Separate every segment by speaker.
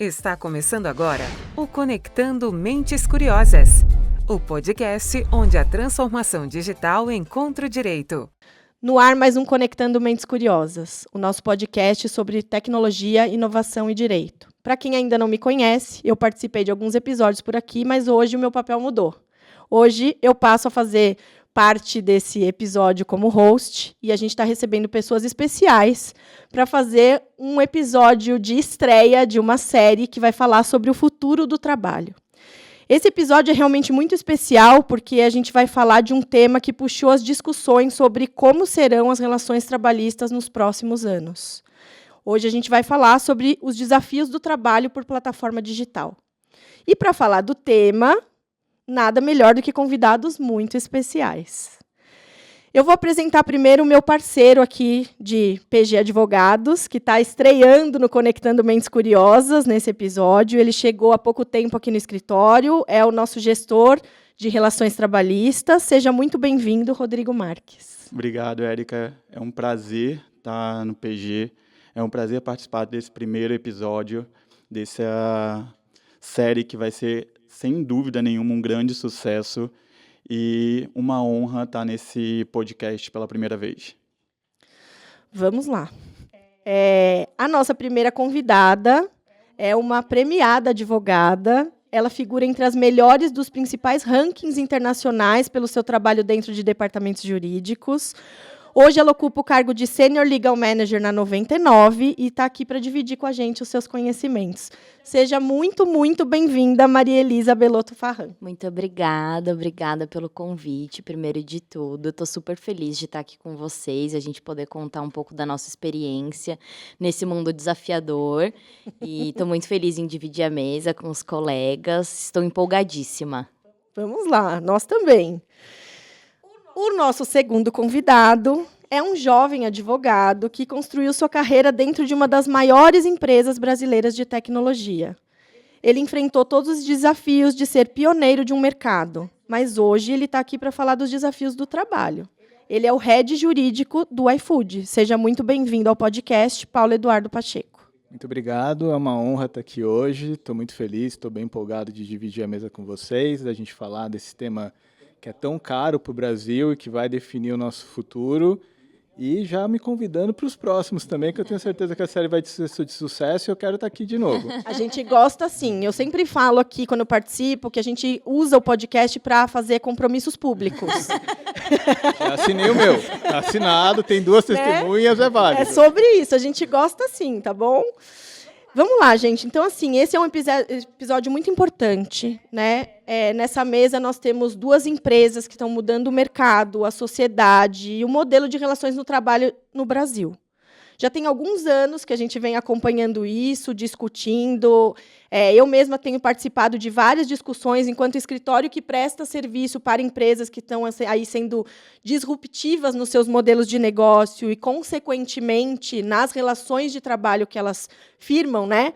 Speaker 1: Está começando agora o Conectando Mentes Curiosas, o podcast onde a transformação digital encontra o direito.
Speaker 2: No ar, mais um Conectando Mentes Curiosas, o nosso podcast sobre tecnologia, inovação e direito. Para quem ainda não me conhece, eu participei de alguns episódios por aqui, mas hoje o meu papel mudou. Hoje eu passo a fazer parte desse episódio como host e a gente está recebendo pessoas especiais para fazer um episódio de estreia de uma série que vai falar sobre o futuro do trabalho. Esse episódio é realmente muito especial porque a gente vai falar de um tema que puxou as discussões sobre como serão as relações trabalhistas nos próximos anos. Hoje a gente vai falar sobre os desafios do trabalho por plataforma digital. E para falar do tema, nada melhor do que convidados muito especiais. Eu vou apresentar primeiro o meu parceiro aqui de PG Advogados, que está estreando no Conectando Mentes Curiosas nesse episódio. Ele chegou há pouco tempo aqui no escritório, é o nosso gestor de relações trabalhistas. Seja muito bem-vindo, Rodrigo Marques.
Speaker 3: Obrigado, Érica. É um prazer estar no PG. É um prazer participar desse primeiro episódio, dessa série que vai ser, sem dúvida nenhuma, um grande sucesso e uma honra estar nesse podcast pela primeira vez.
Speaker 2: Vamos lá. A nossa primeira convidada é uma premiada advogada. Ela figura entre as melhores dos principais rankings internacionais pelo seu trabalho dentro de departamentos jurídicos. Hoje ela ocupa o cargo de Senior Legal Manager na 99 e está aqui para dividir com a gente os seus conhecimentos. Seja muito, muito bem-vinda, Maria Elisa Belotto Farran.
Speaker 4: Muito obrigada pelo convite, primeiro de tudo. Estou super feliz de estar aqui com vocês, a gente poder contar um pouco da nossa experiência nesse mundo desafiador. E estou muito feliz em dividir a mesa com os colegas, estou empolgadíssima.
Speaker 2: Vamos lá, nós também. O nosso segundo convidado é um jovem advogado que construiu sua carreira dentro de uma das maiores empresas brasileiras de tecnologia. Ele enfrentou todos os desafios de ser pioneiro de um mercado, mas hoje ele está aqui para falar dos desafios do trabalho. Ele é o head jurídico do iFood. Seja muito bem-vindo ao podcast, Paulo Eduardo Pacheco.
Speaker 5: Muito obrigado, é uma honra estar aqui hoje. Estou muito feliz, estou bem empolgado de dividir a mesa com vocês, da gente falar desse tema que é tão caro para o Brasil e que vai definir o nosso futuro. E já me convidando para os próximos também, que eu tenho certeza que a série vai ser de sucesso e eu quero estar aqui de novo.
Speaker 2: A gente gosta, sim. Eu sempre falo aqui, quando eu participo, que a gente usa o podcast para fazer compromissos públicos.
Speaker 5: Já assinei o meu. Tá assinado, tem 2 testemunhas, é válido.
Speaker 2: É sobre isso, a gente gosta sim, tá bom? Vamos lá, gente. Então, assim, esse é um episódio muito importante, né? Nessa mesa, nós temos 2 empresas que estão mudando o mercado, a sociedade e o modelo de relações no trabalho no Brasil. Já tem alguns anos que a gente vem acompanhando isso, discutindo. Eu mesma tenho participado de várias discussões enquanto escritório que presta serviço para empresas que estão aí sendo disruptivas nos seus modelos de negócio e, consequentemente, nas relações de trabalho que elas firmam, né?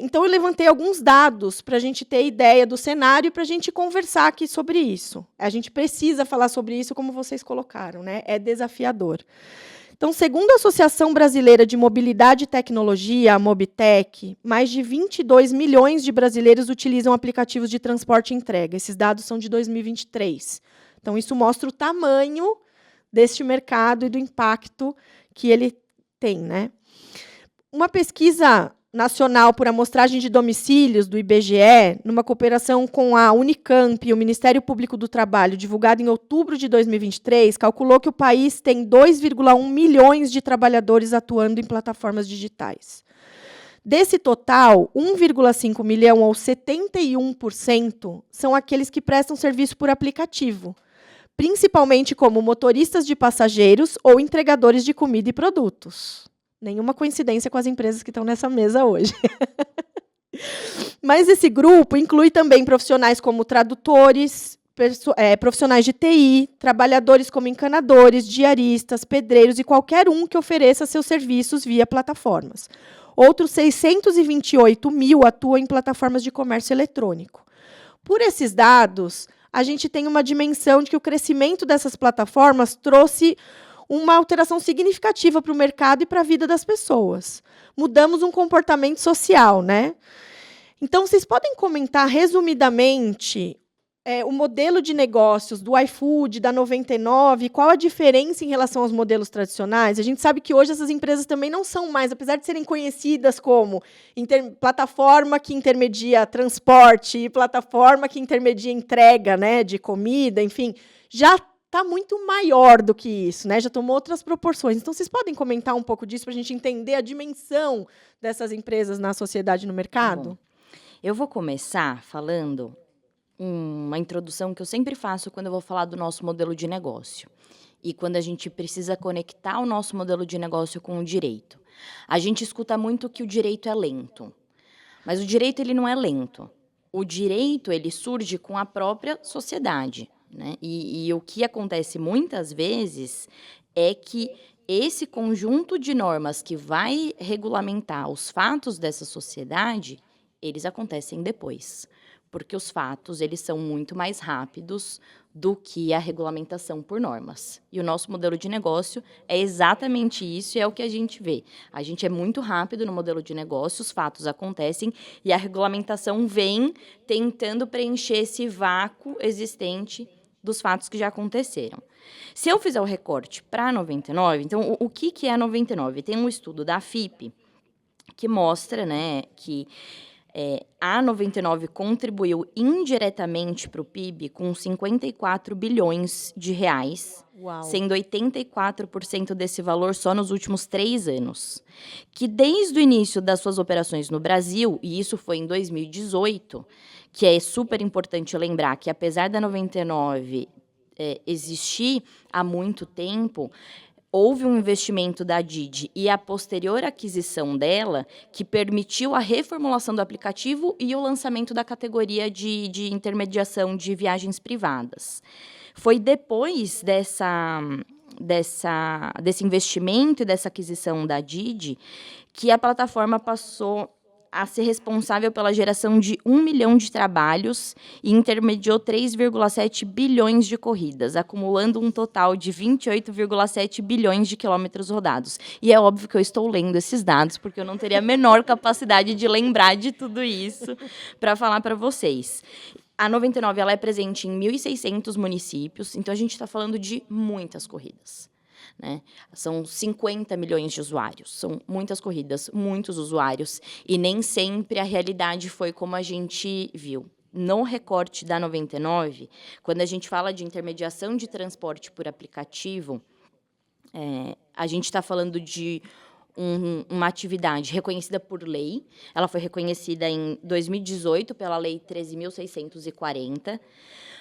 Speaker 2: Então, eu levantei alguns dados para a gente ter ideia do cenário e para a gente conversar aqui sobre isso. A gente precisa falar sobre isso, como vocês colocaram, né? É desafiador. Então, segundo a Associação Brasileira de Mobilidade e Tecnologia, a Mobitec, mais de 22 milhões de brasileiros utilizam aplicativos de transporte e entrega. Esses dados são de 2023. Então, isso mostra o tamanho deste mercado e do impacto que ele tem, né? Uma pesquisa nacional por amostragem de domicílios, do IBGE, numa cooperação com a Unicamp e o Ministério Público do Trabalho, divulgado em outubro de 2023, calculou que o país tem 2,1 milhões de trabalhadores atuando em plataformas digitais. Desse total, 1,5 milhão, ou 71%, são aqueles que prestam serviço por aplicativo, principalmente como motoristas de passageiros ou entregadores de comida e produtos. Nenhuma coincidência com as empresas que estão nessa mesa hoje. Mas esse grupo inclui também profissionais como tradutores, profissionais de TI, trabalhadores como encanadores, diaristas, pedreiros e qualquer um que ofereça seus serviços via plataformas. Outros 628 mil atuam em plataformas de comércio eletrônico. Por esses dados, a gente tem uma dimensão de que o crescimento dessas plataformas trouxe uma alteração significativa para o mercado e para a vida das pessoas. Mudamos um comportamento social, né? Então, vocês podem comentar resumidamente o modelo de negócios do iFood, da 99, qual a diferença em relação aos modelos tradicionais? A gente sabe que hoje essas empresas também não são mais, apesar de serem conhecidas como plataforma que intermedia transporte, plataforma que intermedia entrega, né, de comida, enfim, já está muito maior do que isso, né? Já tomou outras proporções. Então, vocês podem comentar um pouco disso para a gente entender a dimensão dessas empresas na sociedade e no mercado?
Speaker 4: Bom, eu vou começar falando uma introdução que eu sempre faço quando eu vou falar do nosso modelo de negócio. E quando a gente precisa conectar o nosso modelo de negócio com o direito. A gente escuta muito que o direito é lento. Mas o direito ele não é lento. O direito ele surge com a própria sociedade, né? E o que acontece muitas vezes é que esse conjunto de normas que vai regulamentar os fatos dessa sociedade, eles acontecem depois. Porque os fatos eles são muito mais rápidos do que a regulamentação por normas. E o nosso modelo de negócio é exatamente isso, e é o que a gente vê. A gente é muito rápido no modelo de negócio, os fatos acontecem, e a regulamentação vem tentando preencher esse vácuo existente dos fatos que já aconteceram. Se eu fizer o recorte para a 99, então, o que é a 99? Tem um estudo da FIPE que mostra, né, que a 99 contribuiu indiretamente para o PIB com 54 bilhões de reais,
Speaker 2: Uau.
Speaker 4: sendo 84% desse valor só nos últimos 3 anos. Que desde o início das suas operações no Brasil, e isso foi em 2018, que é super importante lembrar que apesar da 99 existir há muito tempo, houve um investimento da Didi e a posterior aquisição dela que permitiu a reformulação do aplicativo e o lançamento da categoria de intermediação de viagens privadas. Foi depois desse investimento e dessa aquisição da Didi que a plataforma passou a ser responsável pela geração de 1 milhão de trabalhos e intermediou 3,7 bilhões de corridas, acumulando um total de 28,7 bilhões de quilômetros rodados. E é óbvio que eu estou lendo esses dados, porque eu não teria a menor capacidade de lembrar de tudo isso para falar para vocês. A 99 ela é presente em 1.600 municípios, então a gente está falando de muitas corridas. Né? São 50 milhões de usuários, são muitas corridas, muitos usuários, e nem sempre a realidade foi como a gente viu. No recorte da 99, quando a gente fala de intermediação de transporte por aplicativo, a gente está falando de uma atividade reconhecida por lei. Ela foi reconhecida em 2018 pela Lei 13.640,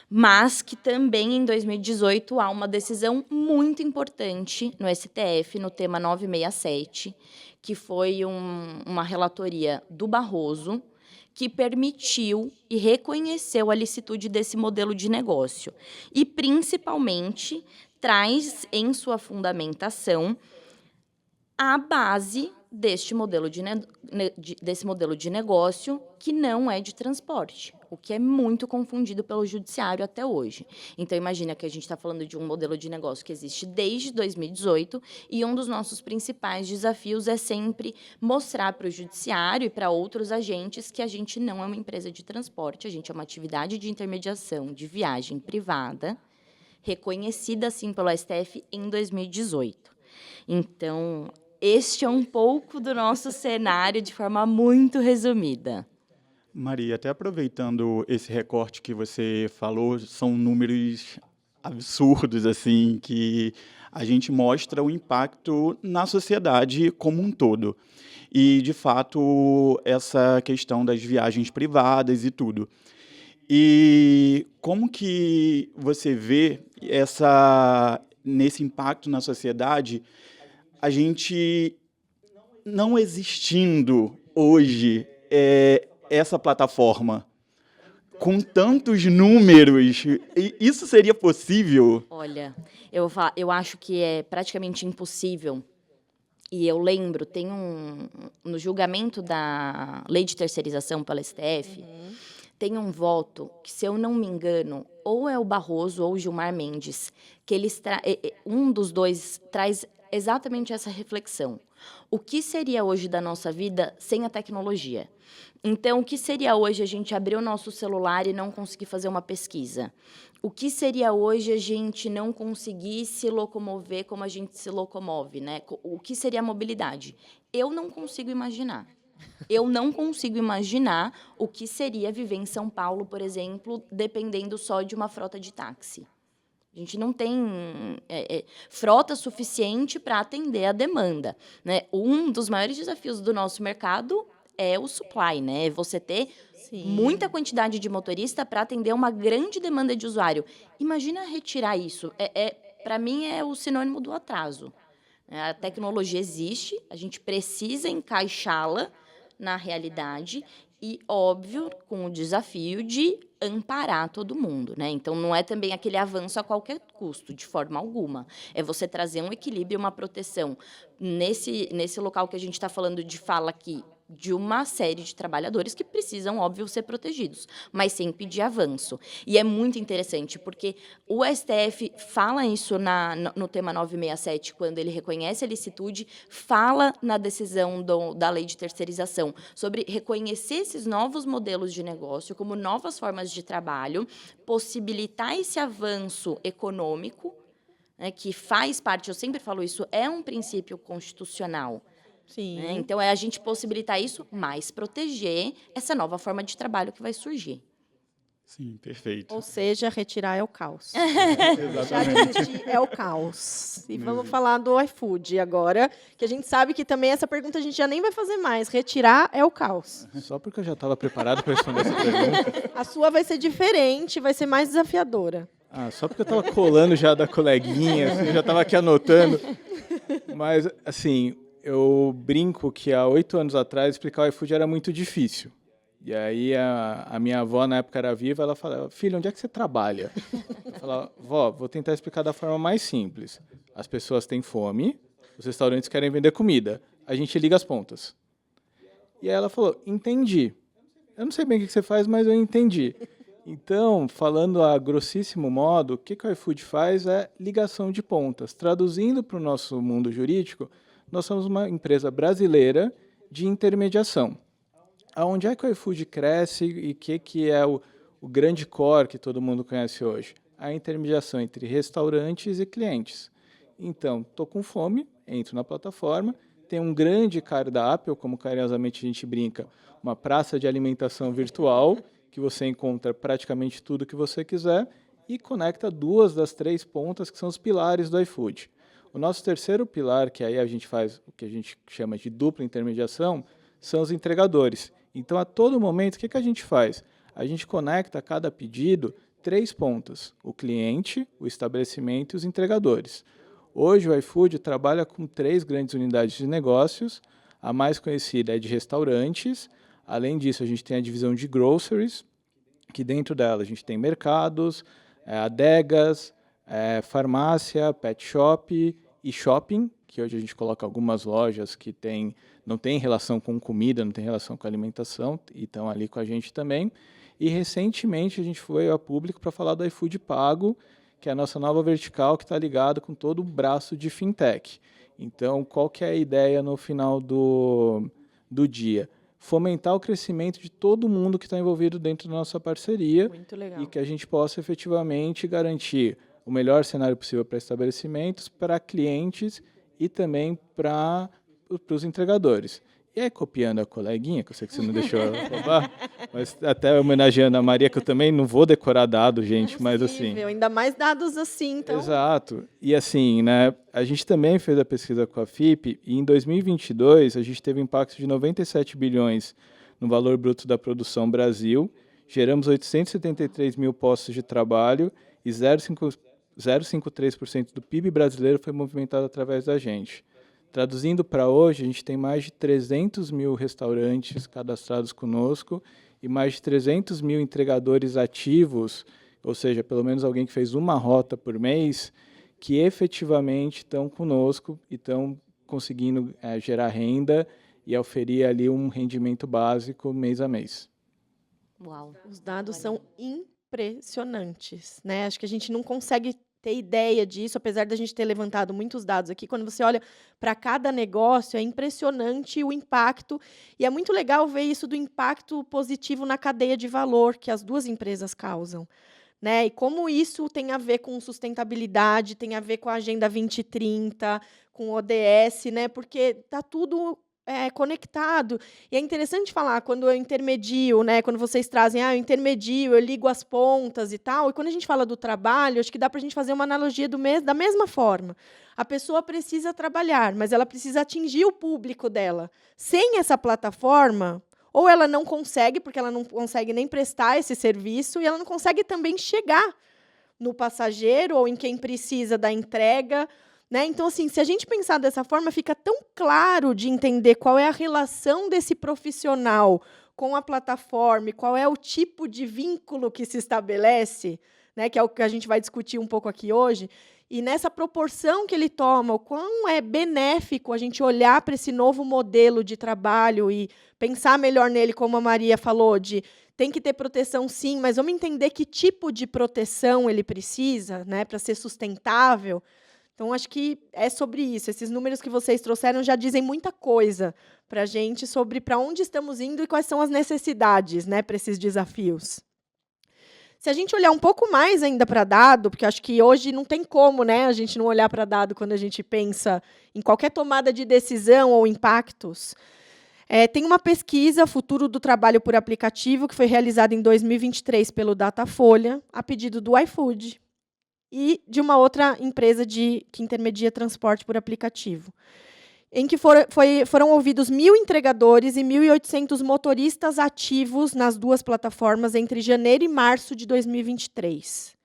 Speaker 4: mas que também, em 2018, há uma decisão muito importante no STF, no tema 967, que foi uma relatoria do Barroso, que permitiu e reconheceu a licitude desse modelo de negócio. E, principalmente, traz em sua fundamentação a base desse modelo de negócio que não é de transporte, o que é muito confundido pelo judiciário até hoje. Então, imagina que a gente está falando de um modelo de negócio que existe desde 2018 e um dos nossos principais desafios é sempre mostrar para o judiciário e para outros agentes que a gente não é uma empresa de transporte, a gente é uma atividade de intermediação de viagem privada, reconhecida, assim, pelo STF em 2018. Então, este é um pouco do nosso cenário de forma muito resumida.
Speaker 3: Maria, até aproveitando esse recorte que você falou, são números absurdos, assim, que a gente mostra o impacto na sociedade como um todo. E, de fato, essa questão das viagens privadas e tudo. E como que você vê nesse impacto na sociedade, a gente não existindo hoje essa plataforma com tantos números, isso seria possível?
Speaker 4: Olha, eu vou falar, eu acho que é praticamente impossível. E eu lembro, tem no julgamento da lei de terceirização pela STF, tem um voto que, se eu não me engano, ou é o Barroso ou o Gilmar Mendes, que um dos dois traz exatamente essa reflexão. O que seria hoje da nossa vida sem a tecnologia? Então, o que seria hoje a gente abrir o nosso celular e não conseguir fazer uma pesquisa? O que seria hoje a gente não conseguir se locomover como a gente se locomove, né? O que seria a mobilidade? Eu não consigo imaginar. Eu não consigo imaginar o que seria viver em São Paulo, por exemplo, dependendo só de uma frota de táxi. A gente não tem frota suficiente para atender a demanda, né? Um dos maiores desafios do nosso mercado é o supply, né? Você ter muita quantidade de motorista para atender uma grande demanda de usuário. Imagina retirar isso. Para mim, é o sinônimo do atraso. A tecnologia existe, a gente precisa encaixá-la na realidade e, óbvio, com o desafio de amparar todo mundo, né? Então, não é também aquele avanço a qualquer custo, de forma alguma. É você trazer um equilíbrio, uma proteção. Nesse local que a gente está falando de fala aqui, de uma série de trabalhadores que precisam, óbvio, ser protegidos, mas sem pedir avanço. E é muito interessante, porque o STF fala isso no tema 967, quando ele reconhece a licitude, fala na decisão da lei de terceirização, sobre reconhecer esses novos modelos de negócio como novas formas de trabalho, possibilitar esse avanço econômico, né, que faz parte, eu sempre falo isso, é um princípio constitucional.
Speaker 2: Sim.
Speaker 4: Né? Então, é a gente possibilitar isso, mas proteger essa nova forma de trabalho que vai surgir.
Speaker 3: Sim, perfeito.
Speaker 2: Ou seja, retirar é o caos. Deixar de existir é o caos. E vamos falar do iFood agora, que a gente sabe que também essa pergunta a gente já nem vai fazer mais. Retirar é o caos.
Speaker 5: Só porque eu já estava preparado para responder essa pergunta.
Speaker 2: A sua vai ser diferente, vai ser mais desafiadora.
Speaker 5: Só porque eu estava colando já da coleguinha, assim, eu já estava aqui anotando. Mas, assim, eu brinco que há 8 anos atrás explicar o iFood era muito difícil. E aí a minha avó, na época, era viva, ela falava, filho, onde é que você trabalha? Eu falava, vó, vou tentar explicar da forma mais simples. As pessoas têm fome, os restaurantes querem vender comida, a gente liga as pontas. E aí ela falou, entendi. Eu não sei bem o que você faz, mas eu entendi. Então, falando a grossíssimo modo, o que o iFood faz é ligação de pontas. Traduzindo para o nosso mundo jurídico, nós somos uma empresa brasileira de intermediação. Aonde é que o iFood cresce e o que é o grande core que todo mundo conhece hoje? A intermediação entre restaurantes e clientes. Então, estou com fome, entro na plataforma, tem um grande cardápio, como carinhosamente a gente brinca, uma praça de alimentação virtual, que você encontra praticamente tudo que você quiser e conecta 2 das 3 pontas que são os pilares do iFood. O nosso terceiro pilar, que aí a gente faz o que a gente chama de dupla intermediação, são os entregadores. Então, a todo momento, o que a gente faz? A gente conecta a cada pedido 3 pontas, o cliente, o estabelecimento e os entregadores. Hoje, o iFood trabalha com 3 grandes unidades de negócios. A mais conhecida é de restaurantes. Além disso, a gente tem a divisão de groceries, que dentro dela a gente tem mercados, adegas, farmácia, pet shop e shopping, que hoje a gente coloca algumas lojas que não tem relação com comida, não tem relação com alimentação, e estão ali com a gente também. E recentemente a gente foi a público para falar do iFood Pago, que é a nossa nova vertical que está ligada com todo o braço de fintech. Então, qual que é a ideia no final do dia? Fomentar o crescimento de todo mundo que está envolvido dentro da nossa parceria. Muito legal. E que a gente possa efetivamente garantir o melhor cenário possível para estabelecimentos, para clientes e também para os entregadores. E aí, copiando a coleguinha, que eu sei que você não deixou ela roubar, mas até homenageando a Maria, que eu também não vou decorar dados, gente, mas assim...
Speaker 2: Ainda mais dados assim, então...
Speaker 5: Exato. E assim, né, a gente também fez a pesquisa com a FIP, e em 2022 a gente teve impacto de 97 bilhões no valor bruto da produção Brasil, geramos 873 mil postos de trabalho e 0,53% do PIB brasileiro foi movimentado através da gente. Traduzindo para hoje, a gente tem mais de 300 mil restaurantes cadastrados conosco e mais de 300 mil entregadores ativos, ou seja, pelo menos alguém que fez uma rota por mês, que efetivamente estão conosco e estão conseguindo gerar renda e oferir ali um rendimento básico mês a mês.
Speaker 4: Uau.
Speaker 2: Os dados são impressionantes. impressionantes, né? Acho que a gente não consegue ter ideia disso, apesar da gente ter levantado muitos dados aqui. Quando você olha para cada negócio, é impressionante o impacto, e é muito legal ver isso do impacto positivo na cadeia de valor que as duas empresas causam, né? E como isso tem a ver com sustentabilidade, tem a ver com a Agenda 2030, com o ODS, né? Porque está tudo conectado. E é interessante falar, quando eu intermedio, né? Quando vocês trazem, eu intermedio, eu ligo as pontas e tal, e quando a gente fala do trabalho, acho que dá para a gente fazer uma analogia da mesma forma. A pessoa precisa trabalhar, mas ela precisa atingir o público dela. Sem essa plataforma, ou ela não consegue, porque ela não consegue nem prestar esse serviço, e ela não consegue também chegar no passageiro ou em quem precisa da entrega, né? Então, assim, se a gente pensar dessa forma, fica tão claro de entender qual é a relação desse profissional com a plataforma, e qual é o tipo de vínculo que se estabelece, né? Que é o que a gente vai discutir um pouco aqui hoje, e nessa proporção que ele toma, o quão é benéfico a gente olhar para esse novo modelo de trabalho e pensar melhor nele, como a Maria falou, de tem que ter proteção sim, mas vamos entender que tipo de proteção ele precisa, né, para ser sustentável. Então, acho que é sobre isso. Esses números que vocês trouxeram já dizem muita coisa para a gente sobre para onde estamos indo e quais são as necessidades, né, para esses desafios. Se a gente olhar um pouco mais ainda para dado, porque acho que hoje não tem como, né, a gente não olhar para dado quando a gente pensa em qualquer tomada de decisão ou impactos, tem uma pesquisa, Futuro do Trabalho por Aplicativo, que foi realizada em 2023 pelo Datafolha, a pedido do iFood e de uma outra empresa que intermedia transporte por aplicativo, em que foram ouvidos 1.000 entregadores e 1.800 motoristas ativos nas duas plataformas entre janeiro e março de 2023.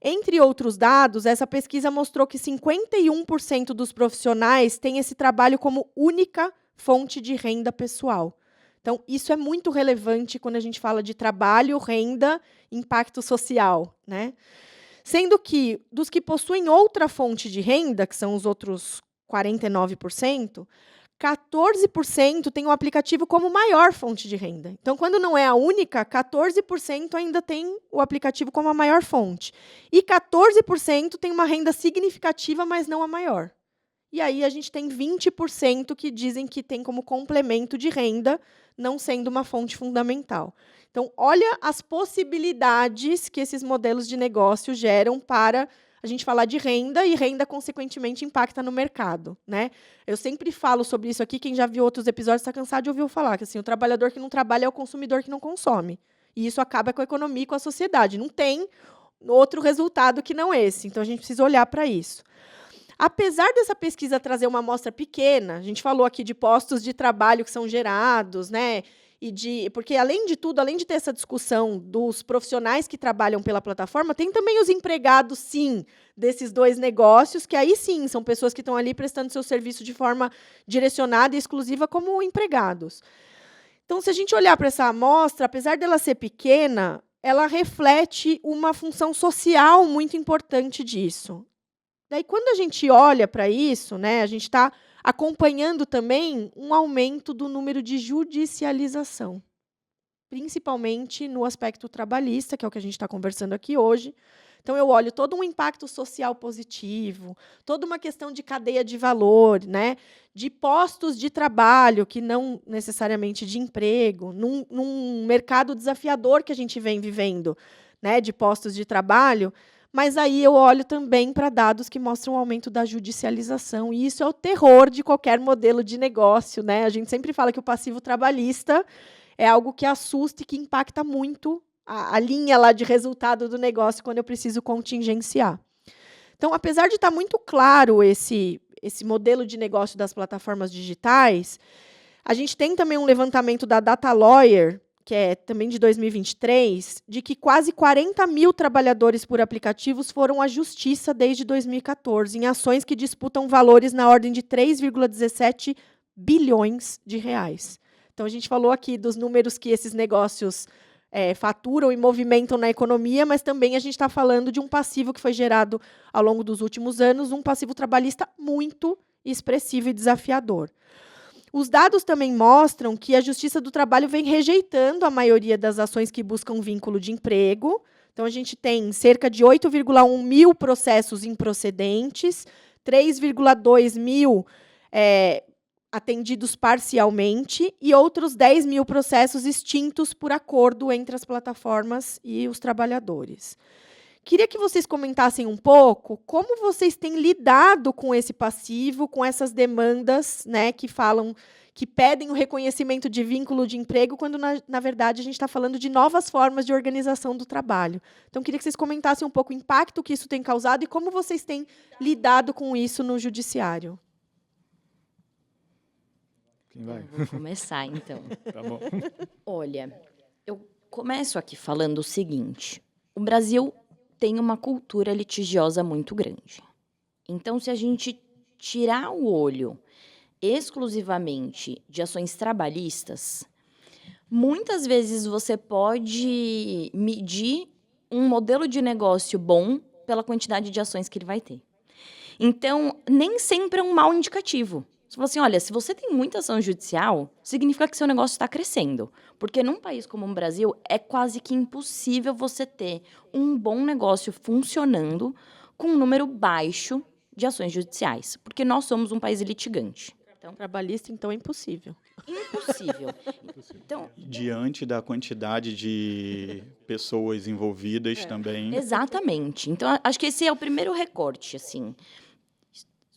Speaker 2: Entre outros dados, essa pesquisa mostrou que 51% dos profissionais têm esse trabalho como única fonte de renda pessoal. Então, isso é muito relevante quando a gente fala de trabalho, renda, impacto social, né? Sendo que, dos que possuem outra fonte de renda, que são os outros 49%, 14% tem o aplicativo como maior fonte de renda. Então, quando não é a única, 14% ainda tem o aplicativo como a maior fonte. E 14% tem uma renda significativa, mas não a maior. E aí a gente tem 20% que dizem que tem como complemento de renda, não sendo uma fonte fundamental. Então, olha as possibilidades que esses modelos de negócio geram para a gente falar de renda, e renda, consequentemente, impacta no mercado, né? Eu sempre falo sobre isso aqui, quem já viu outros episódios está cansado de ouvir eu falar, que assim, o trabalhador que não trabalha é o consumidor que não consome. E isso acaba com a economia e com a sociedade. Não tem outro resultado que não esse. Então, a gente precisa olhar para isso. Apesar dessa pesquisa trazer uma amostra pequena, a gente falou aqui de postos de trabalho que são gerados, né? Porque, além de tudo, além de ter essa discussão dos profissionais que trabalham pela plataforma, tem também os empregados, sim, desses dois negócios, que aí, sim, são pessoas que estão ali prestando seu serviço de forma direcionada e exclusiva como empregados. Então, se a gente olhar para essa amostra, apesar dela ser pequena, ela reflete uma função social muito importante disso. Daí, quando a gente olha para isso, né, a gente está acompanhando também um aumento do número de judicialização, principalmente no aspecto trabalhista, que é o que a gente está conversando aqui hoje. Então, eu olho todo um impacto social positivo, toda uma questão de cadeia de valor, né, de postos de trabalho, que não necessariamente de emprego, num mercado desafiador que a gente vem vivendo, né, de postos de trabalho. Mas aí eu olho também para dados que mostram o aumento da judicialização. E isso é o terror de qualquer modelo de negócio, né? A gente sempre fala que o passivo trabalhista é algo que assusta e que impacta muito a linha lá de resultado do negócio quando eu preciso contingenciar. Então, apesar de estar muito claro esse modelo de negócio das plataformas digitais, a gente tem também um levantamento da Data Lawyer, que é também de 2023, de que quase 40 mil trabalhadores por aplicativos foram à justiça desde 2014, em ações que disputam valores na ordem de 3,17 bilhões de reais. Então, a gente falou aqui dos números que esses negócios faturam e movimentam na economia, mas também a gente está falando de um passivo que foi gerado ao longo dos últimos anos, um passivo trabalhista muito expressivo e desafiador. Os dados também mostram que a Justiça do Trabalho vem rejeitando a maioria das ações que buscam vínculo de emprego, Então, a gente tem cerca de 8,1 mil processos improcedentes, 3,2 mil atendidos parcialmente e outros 10 mil processos extintos por acordo entre as plataformas e os trabalhadores. Queria que vocês comentassem um pouco como vocês têm lidado com esse passivo, com essas demandas, né, que pedem o reconhecimento de vínculo de emprego, quando, na verdade, a gente está falando de novas formas de organização do trabalho. Então, queria que vocês comentassem um pouco o impacto que isso tem causado e como vocês têm lidado com isso no judiciário.
Speaker 5: Quem vai?
Speaker 4: Vou começar, então.
Speaker 5: Tá bom.
Speaker 4: Olha, eu começo aqui falando o seguinte. O Brasil tem uma cultura litigiosa muito grande. Então, se a gente tirar o olho exclusivamente de ações trabalhistas, muitas vezes você pode medir um modelo de negócio bom pela quantidade de ações que ele vai ter. Então, nem sempre é um mau indicativo. Você fala assim, olha, se você tem muita ação judicial, significa que seu negócio está crescendo. Porque num país como o Brasil, é quase que impossível você ter um bom negócio funcionando com um número baixo de ações judiciais. Porque nós somos um país litigante. Então,
Speaker 2: Trabalhista, então, é impossível.
Speaker 4: impossível. Então,
Speaker 3: Diante da quantidade de pessoas envolvidas também.
Speaker 4: exatamente. Então, acho que esse é o primeiro recorte, assim.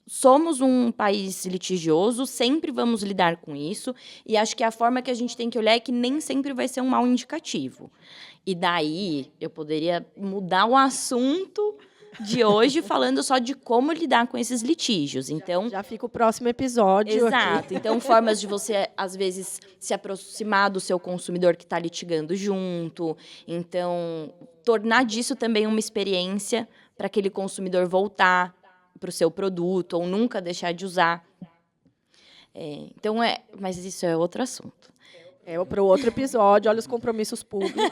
Speaker 4: Somos um país litigioso, sempre vamos lidar com isso, e acho que a forma que a gente tem que olhar é que nem sempre vai ser um mau indicativo. E daí, eu poderia mudar o assunto de hoje falando só de como lidar com esses litígios. Então,
Speaker 2: Já fica o próximo episódio.
Speaker 4: exato.
Speaker 2: Aqui.
Speaker 4: Então, formas de você, às vezes, se aproximar do seu consumidor que está litigando junto. Então, tornar disso também uma experiência para aquele consumidor voltar para o seu produto ou nunca deixar de usar. Então, mas isso é outro assunto.
Speaker 2: Para o outro episódio, olha os compromissos públicos.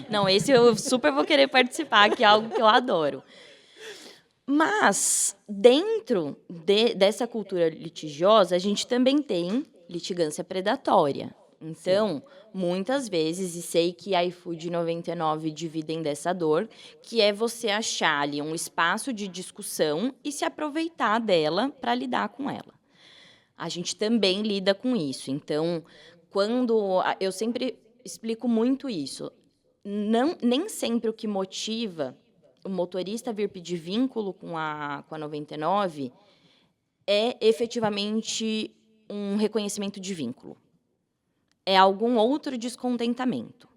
Speaker 4: Não, esse eu super vou querer participar, que é algo que eu adoro. Mas, dentro dessa cultura litigiosa, a gente também tem litigância predatória. Então, muitas vezes, e sei que a iFood 99 dividem dessa dor, que é você achar ali um espaço de discussão e se aproveitar dela para lidar com ela. A gente também lida com isso. Então, eu sempre explico muito isso. Nem sempre o que motiva o motorista vir pedir vínculo com a 99 é efetivamente um reconhecimento de vínculo. É algum outro descontentamento.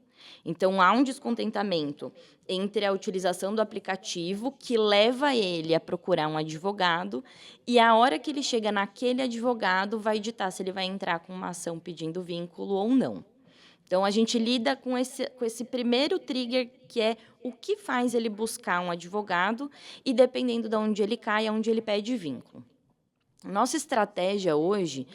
Speaker 4: Então, há um descontentamento entre a utilização do aplicativo que leva ele a procurar um advogado e a hora que ele chega naquele advogado vai ditar se ele vai entrar com uma ação pedindo vínculo ou não. Então, a gente lida com esse primeiro trigger, que é o que faz ele buscar um advogado e, dependendo de onde ele cai, é onde ele pede vínculo. Nossa estratégia hoje,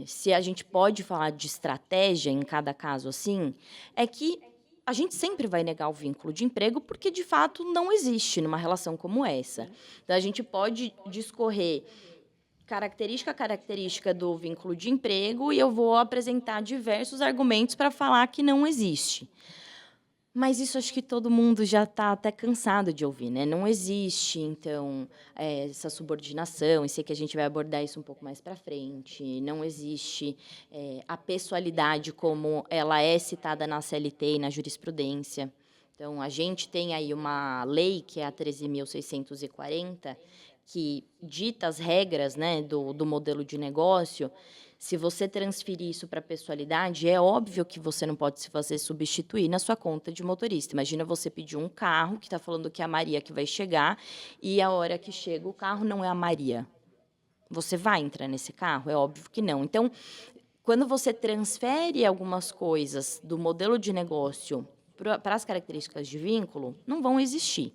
Speaker 4: se a gente pode falar de estratégia em cada caso assim, é que a gente sempre vai negar o vínculo de emprego porque, de fato, não existe numa relação como essa. Então, a gente pode discorrer característica a característica do vínculo de emprego e eu vou apresentar diversos argumentos para falar que não existe. Mas isso acho que todo mundo já está até cansado de ouvir, né? Não existe, então, essa subordinação, e sei que a gente vai abordar isso um pouco mais para frente, não existe a pessoalidade como ela é citada na CLT e na jurisprudência. Então, a gente tem aí uma lei, que é a 13.640, que dita as regras, né, do modelo de negócio. Se você transferir isso para a pessoalidade, é óbvio que você não pode se fazer substituir na sua conta de motorista. Imagina você pedir um carro, que está falando que é a Maria que vai chegar, e a hora que chega o carro não é a Maria. Você vai entrar nesse carro? É óbvio que não. Então, quando você transfere algumas coisas do modelo de negócio para as características de vínculo, não vão existir.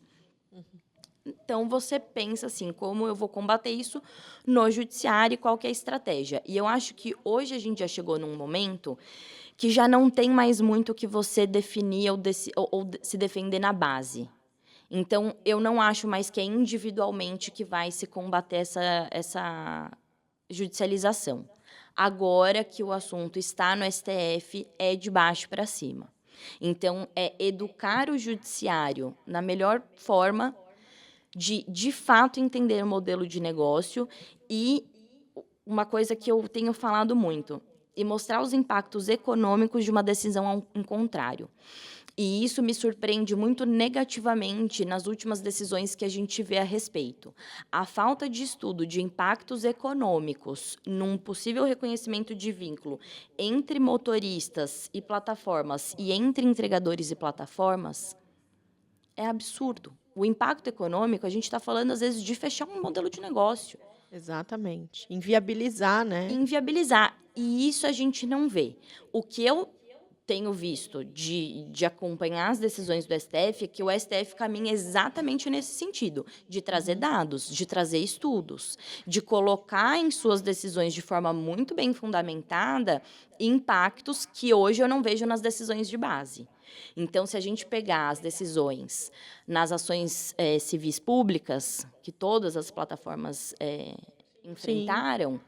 Speaker 4: Então, você pensa assim, como eu vou combater isso no judiciário e qual que é a estratégia. E eu acho que hoje a gente já chegou num momento que já não tem mais muito o que você definir ou se defender na base. Então, eu não acho mais que é individualmente que vai se combater essa judicialização. Agora que o assunto está no STF, é de baixo para cima. Então, é educar o judiciário na melhor forma de fato, entender o modelo de negócio e uma coisa que eu tenho falado muito, e mostrar os impactos econômicos de uma decisão em contrário. E isso me surpreende muito negativamente nas últimas decisões que a gente vê a respeito. A falta de estudo de impactos econômicos num possível reconhecimento de vínculo entre motoristas e plataformas e entre entregadores e plataformas é absurdo. O impacto econômico, a gente está falando, às vezes, de fechar um modelo de negócio.
Speaker 2: Exatamente. Inviabilizar, né?
Speaker 4: Inviabilizar. E isso a gente não vê. O que eu tenho visto de acompanhar as decisões do STF é que o STF caminha exatamente nesse sentido, de trazer dados, de trazer estudos, de colocar em suas decisões de forma muito bem fundamentada impactos que hoje eu não vejo nas decisões de base. Então, se a gente pegar as decisões nas ações civis públicas, que todas as plataformas enfrentaram,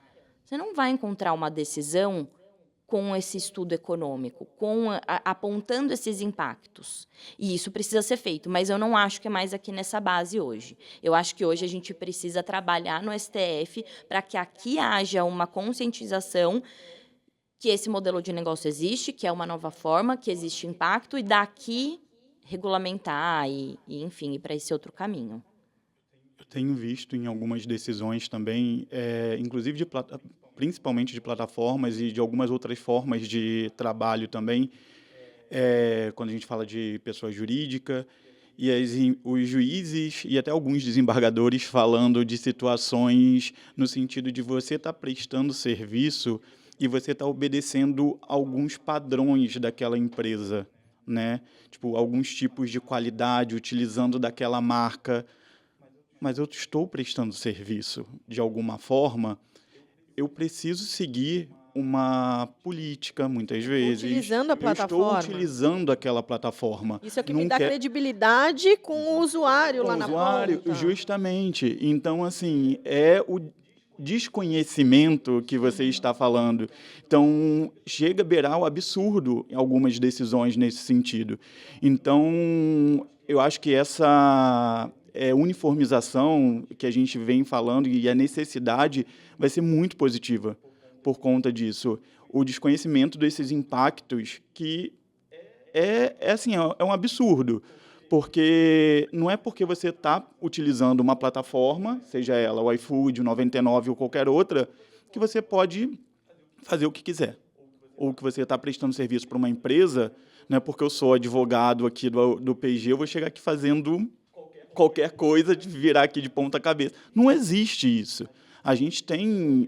Speaker 4: você não vai encontrar uma decisão com esse estudo econômico, apontando esses impactos. E isso precisa ser feito, mas eu não acho que é mais aqui nessa base hoje. Eu acho que hoje a gente precisa trabalhar no STF para que aqui haja uma conscientização que esse modelo de negócio existe, que é uma nova forma, que existe impacto, e daqui regulamentar e enfim, ir para esse outro caminho.
Speaker 3: Eu tenho visto em algumas decisões também, inclusive principalmente de plataformas e de algumas outras formas de trabalho também, quando a gente fala de pessoa jurídica, e os juízes e até alguns desembargadores falando de situações no sentido de você estar prestando serviço e você está obedecendo alguns padrões daquela empresa, né? Tipo, alguns tipos de qualidade, utilizando daquela marca. Mas eu estou prestando serviço de alguma forma, eu preciso seguir uma política, muitas vezes.
Speaker 2: Utilizando a plataforma.
Speaker 3: Eu estou utilizando aquela plataforma.
Speaker 2: Isso é o que me dá credibilidade com o usuário lá na ponta.
Speaker 3: Justamente. Então, assim, é o desconhecimento que você está falando. Então, chega a beirar o absurdo em algumas decisões nesse sentido. Então, eu acho que essa uniformização que a gente vem falando e a necessidade vai ser muito positiva por conta disso. O desconhecimento desses impactos que é um absurdo. Porque não é porque você está utilizando uma plataforma, seja ela o iFood, o 99 ou qualquer outra, que você pode fazer o que quiser. Ou que você está prestando serviço para uma empresa, não é porque eu sou advogado aqui do PG, eu vou chegar aqui fazendo qualquer coisa, de virar aqui de ponta cabeça. Não existe isso. A gente tem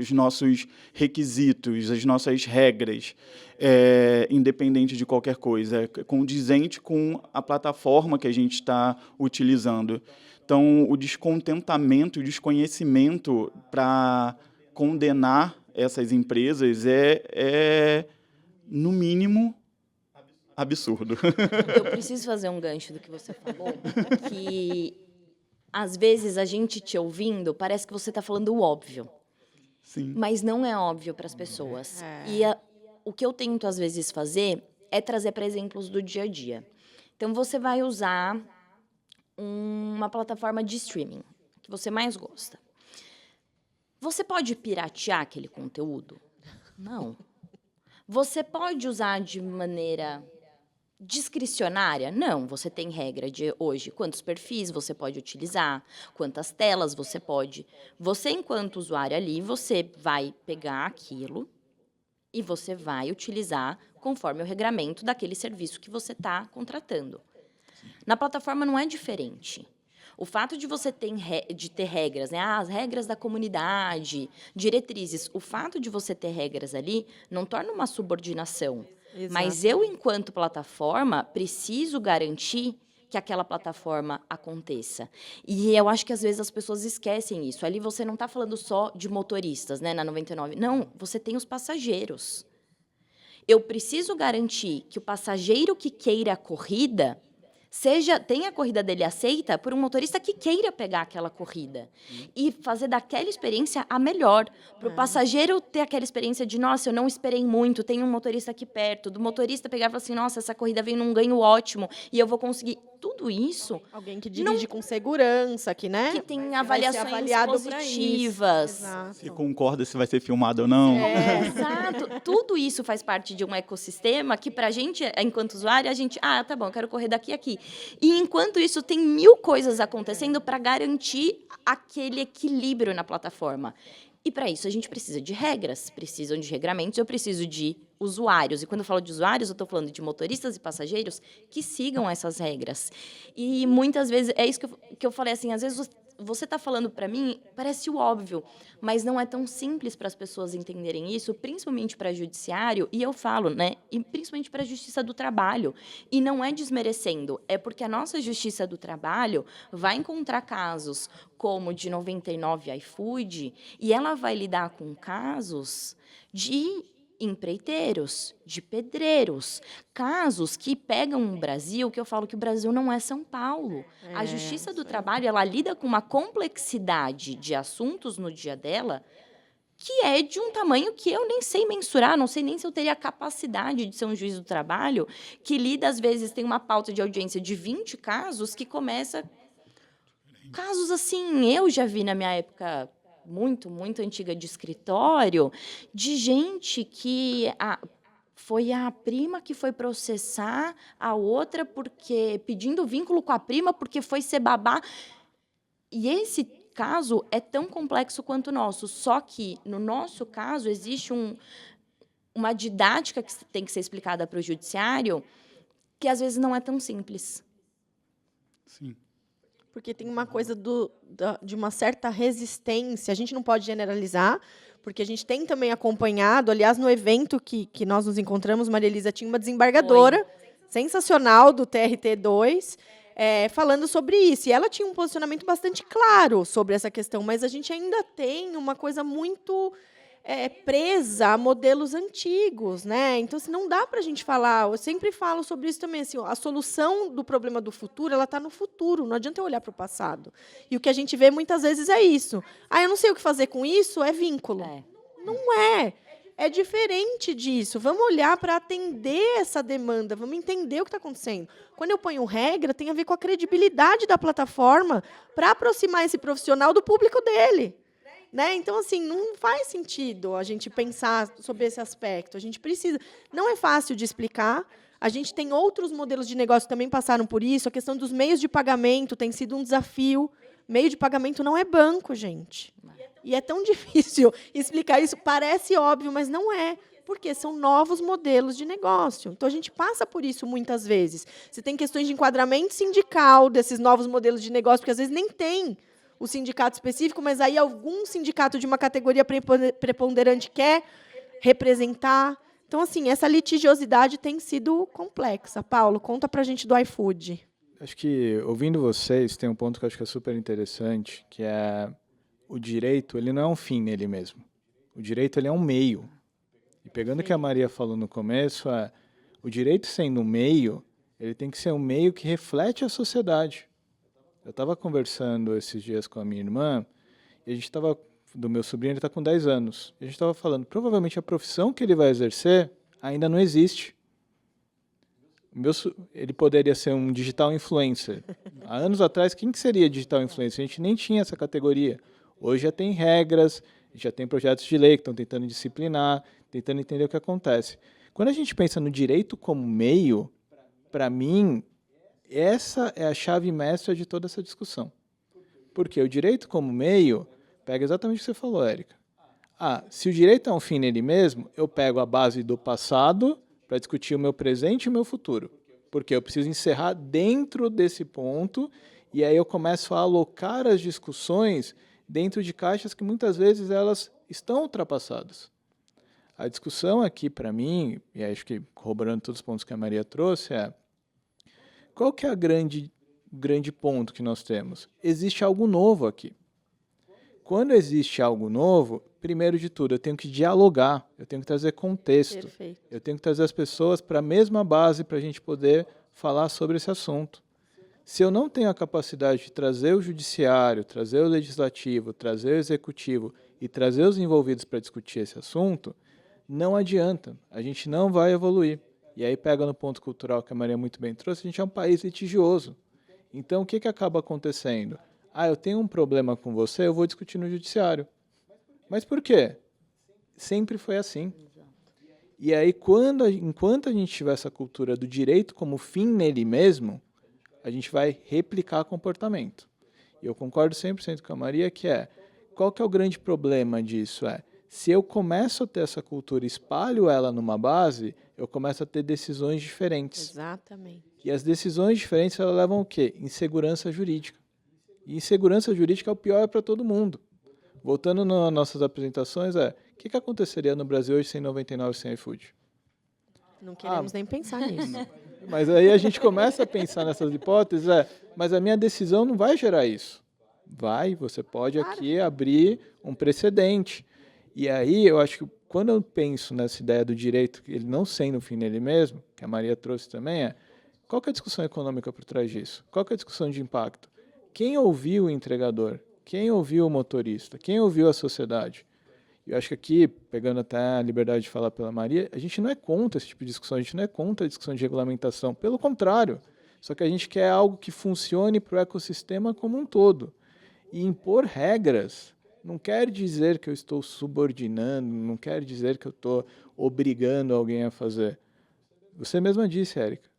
Speaker 3: os nossos requisitos, as nossas regras, independente de qualquer coisa, condizente com a plataforma que a gente está utilizando. Então, o descontentamento e o desconhecimento para condenar essas empresas no mínimo, absurdo.
Speaker 4: Eu preciso fazer um gancho do que você falou, que às vezes a gente te ouvindo, parece que você está falando o óbvio.
Speaker 3: Sim.
Speaker 4: Mas não é óbvio para as pessoas. E o que eu tento, às vezes, fazer é trazer para exemplos do dia a dia. Então, você vai usar uma plataforma de streaming que você mais gosta. Você pode piratear aquele conteúdo? Não. Você pode usar de maneira discricionária? Não, você tem regra de hoje quantos perfis você pode utilizar, quantas telas você pode. Você, enquanto usuário ali, você vai pegar aquilo e você vai utilizar conforme o regramento daquele serviço que você está contratando. Na plataforma não é diferente. O fato de você ter regras, né? As regras da comunidade, diretrizes, o fato de você ter regras ali não torna uma subordinação. Exato. Mas eu, enquanto plataforma, preciso garantir que aquela plataforma aconteça. E eu acho que, às vezes, as pessoas esquecem isso. Ali você não está falando só de motoristas, né, na 99. Não, você tem os passageiros. Eu preciso garantir que o passageiro que queira a corrida Tem a corrida dele aceita por um motorista que queira pegar aquela corrida e fazer daquela experiência a melhor. Para o passageiro ter aquela experiência de, nossa, eu não esperei muito, tem um motorista aqui perto, do motorista pegar e falar assim, nossa, essa corrida veio num ganho ótimo e eu vou conseguir. Tudo isso...
Speaker 2: Alguém que dirige com segurança, que, né?
Speaker 4: Que tem
Speaker 2: vai ser
Speaker 4: avaliações
Speaker 2: avaliado pra
Speaker 4: positivas.
Speaker 2: isso. Exato.
Speaker 3: Se concorda se vai ser filmado ou não.
Speaker 4: Exato. Tudo isso faz parte de um ecossistema que, pra gente, enquanto usuário, a gente... tá bom, eu quero correr daqui a aqui. E, enquanto isso, tem 1000 coisas acontecendo para garantir aquele equilíbrio na plataforma. E, para isso, a gente precisa de regras, precisam de regramentos, eu preciso de usuários. E, quando eu falo de usuários, eu estou falando de motoristas e passageiros que sigam essas regras. E, muitas vezes, é isso que eu falei, assim, às vezes você está falando para mim, parece o óbvio, mas não é tão simples para as pessoas entenderem isso, principalmente para o judiciário, e eu falo, né, e principalmente para a justiça do trabalho. E não é desmerecendo, é porque a nossa justiça do trabalho vai encontrar casos como o de 99 iFood, e ela vai lidar com casos de empreiteiros, de pedreiros, casos que pegam o Brasil, que eu falo que o Brasil não é São Paulo. A Justiça do Trabalho, ela lida com uma complexidade de assuntos no dia dela que é de um tamanho que eu nem sei mensurar, não sei nem se eu teria a capacidade de ser um juiz do trabalho, que lida, às vezes, tem uma pauta de audiência de 20 casos, que começa... Casos assim, eu já vi na minha época... muito antiga de escritório, de gente que foi a prima que foi processar a outra porque pedindo vínculo com a prima porque foi ser babá. E esse caso é tão complexo quanto o nosso, só que, no nosso caso, existe uma didática que tem que ser explicada para o judiciário que, às vezes, não é tão simples.
Speaker 3: Sim.
Speaker 2: Porque tem uma coisa de uma certa resistência. A gente não pode generalizar, porque a gente tem também acompanhado, aliás, no evento que nós nos encontramos, Maria Elisa, tinha uma desembargadora sensacional do TRT2, falando sobre isso. E ela tinha um posicionamento bastante claro sobre essa questão, mas a gente ainda tem uma coisa muito... presa a modelos antigos, né? Então, assim, não dá para a gente falar. Eu sempre falo sobre isso também. Assim, a solução do problema do futuro, ela está no futuro. Não adianta eu olhar para o passado. E o que a gente vê muitas vezes é isso. Eu não sei o que fazer com isso. É vínculo. Não é. É diferente disso. Vamos olhar para atender essa demanda. Vamos entender o que está acontecendo. Quando eu ponho regra, tem a ver com a credibilidade da plataforma para aproximar esse profissional do público dele. Né? Então, assim, não faz sentido a gente pensar sobre esse aspecto. A gente precisa... Não é fácil de explicar. A gente tem outros modelos de negócio que também passaram por isso. A questão dos meios de pagamento tem sido um desafio. Meio de pagamento não é banco, gente. E é tão difícil explicar isso. Parece óbvio, mas não é. Porque são novos modelos de negócio. Então, a gente passa por isso muitas vezes. Você tem questões de enquadramento sindical desses novos modelos de negócio, porque, às vezes, nem tem o sindicato específico, mas aí algum sindicato de uma categoria preponderante quer representar. Então, assim, essa litigiosidade tem sido complexa. Paulo, conta para a gente do iFood.
Speaker 5: Acho que, ouvindo vocês, tem um ponto que eu acho que é super interessante, que é o direito, ele não é um fim nele mesmo. O direito, ele é um meio. E pegando o que a Maria falou no começo, o direito sendo um meio, ele tem que ser um meio que reflete a sociedade. Eu estava conversando esses dias com a minha irmã, e a gente estava, do meu sobrinho, ele está com 10 anos. E a gente estava falando, provavelmente a profissão que ele vai exercer ainda não existe. Ele poderia ser um digital influencer. Há anos atrás, quem que seria digital influencer? A gente nem tinha essa categoria. Hoje já tem regras, já tem projetos de lei que estão tentando disciplinar, tentando entender o que acontece. Quando a gente pensa no direito como meio, para mim, essa é a chave mestra de toda essa discussão. Porque o direito como meio pega exatamente o que você falou, Érica. Se o direito é um fim nele mesmo, eu pego a base do passado para discutir o meu presente e o meu futuro. Porque eu preciso encerrar dentro desse ponto e aí eu começo a alocar as discussões dentro de caixas que muitas vezes elas estão ultrapassadas. A discussão aqui, para mim, e acho que corroborando todos os pontos que a Maria trouxe, qual que é o grande ponto que nós temos? Existe algo novo aqui. Quando existe algo novo, primeiro de tudo, eu tenho que dialogar, eu tenho que trazer contexto.
Speaker 2: Perfeito.
Speaker 5: Eu tenho que trazer as pessoas para a mesma base para a gente poder falar sobre esse assunto. Se eu não tenho a capacidade de trazer o judiciário, trazer o legislativo, trazer o executivo e trazer os envolvidos para discutir esse assunto, não adianta, a gente não vai evoluir. E aí pega no ponto cultural que a Maria muito bem trouxe, a gente é um país litigioso. Então, o que acaba acontecendo? Eu tenho um problema com você, eu vou discutir no judiciário. Mas por quê? Sempre foi assim. E aí, enquanto a gente tiver essa cultura do direito como fim nele mesmo, a gente vai replicar comportamento. E eu concordo 100% com a Maria qual que é o grande problema disso? Se eu começo a ter essa cultura e espalho ela numa base, eu começo a ter decisões diferentes.
Speaker 2: Exatamente.
Speaker 5: E as decisões diferentes, elas levam o quê? Insegurança jurídica. E insegurança jurídica é o pior para todo mundo. Voltando nas nossas apresentações, o que aconteceria no Brasil hoje sem 99 sem iFood?
Speaker 2: Não queremos nem pensar nisso.
Speaker 5: Mas aí a gente começa a pensar nessas hipóteses, mas a minha decisão não vai gerar isso. Você pode aqui abrir um precedente. E aí eu acho que quando eu penso nessa ideia do direito, ele não sendo o fim nele mesmo, que a Maria trouxe também, qual que é a discussão econômica por trás disso? Qual que é a discussão de impacto? Quem ouviu o entregador? Quem ouviu o motorista? Quem ouviu a sociedade? Eu acho que aqui, pegando até a liberdade de falar pela Maria, a gente não é contra esse tipo de discussão, a gente não é contra a discussão de regulamentação, pelo contrário, só que a gente quer algo que funcione para o ecossistema como um todo. E impor regras não quer dizer que eu estou subordinando, não quer dizer que eu estou obrigando alguém a fazer. Você mesma disse, Érica,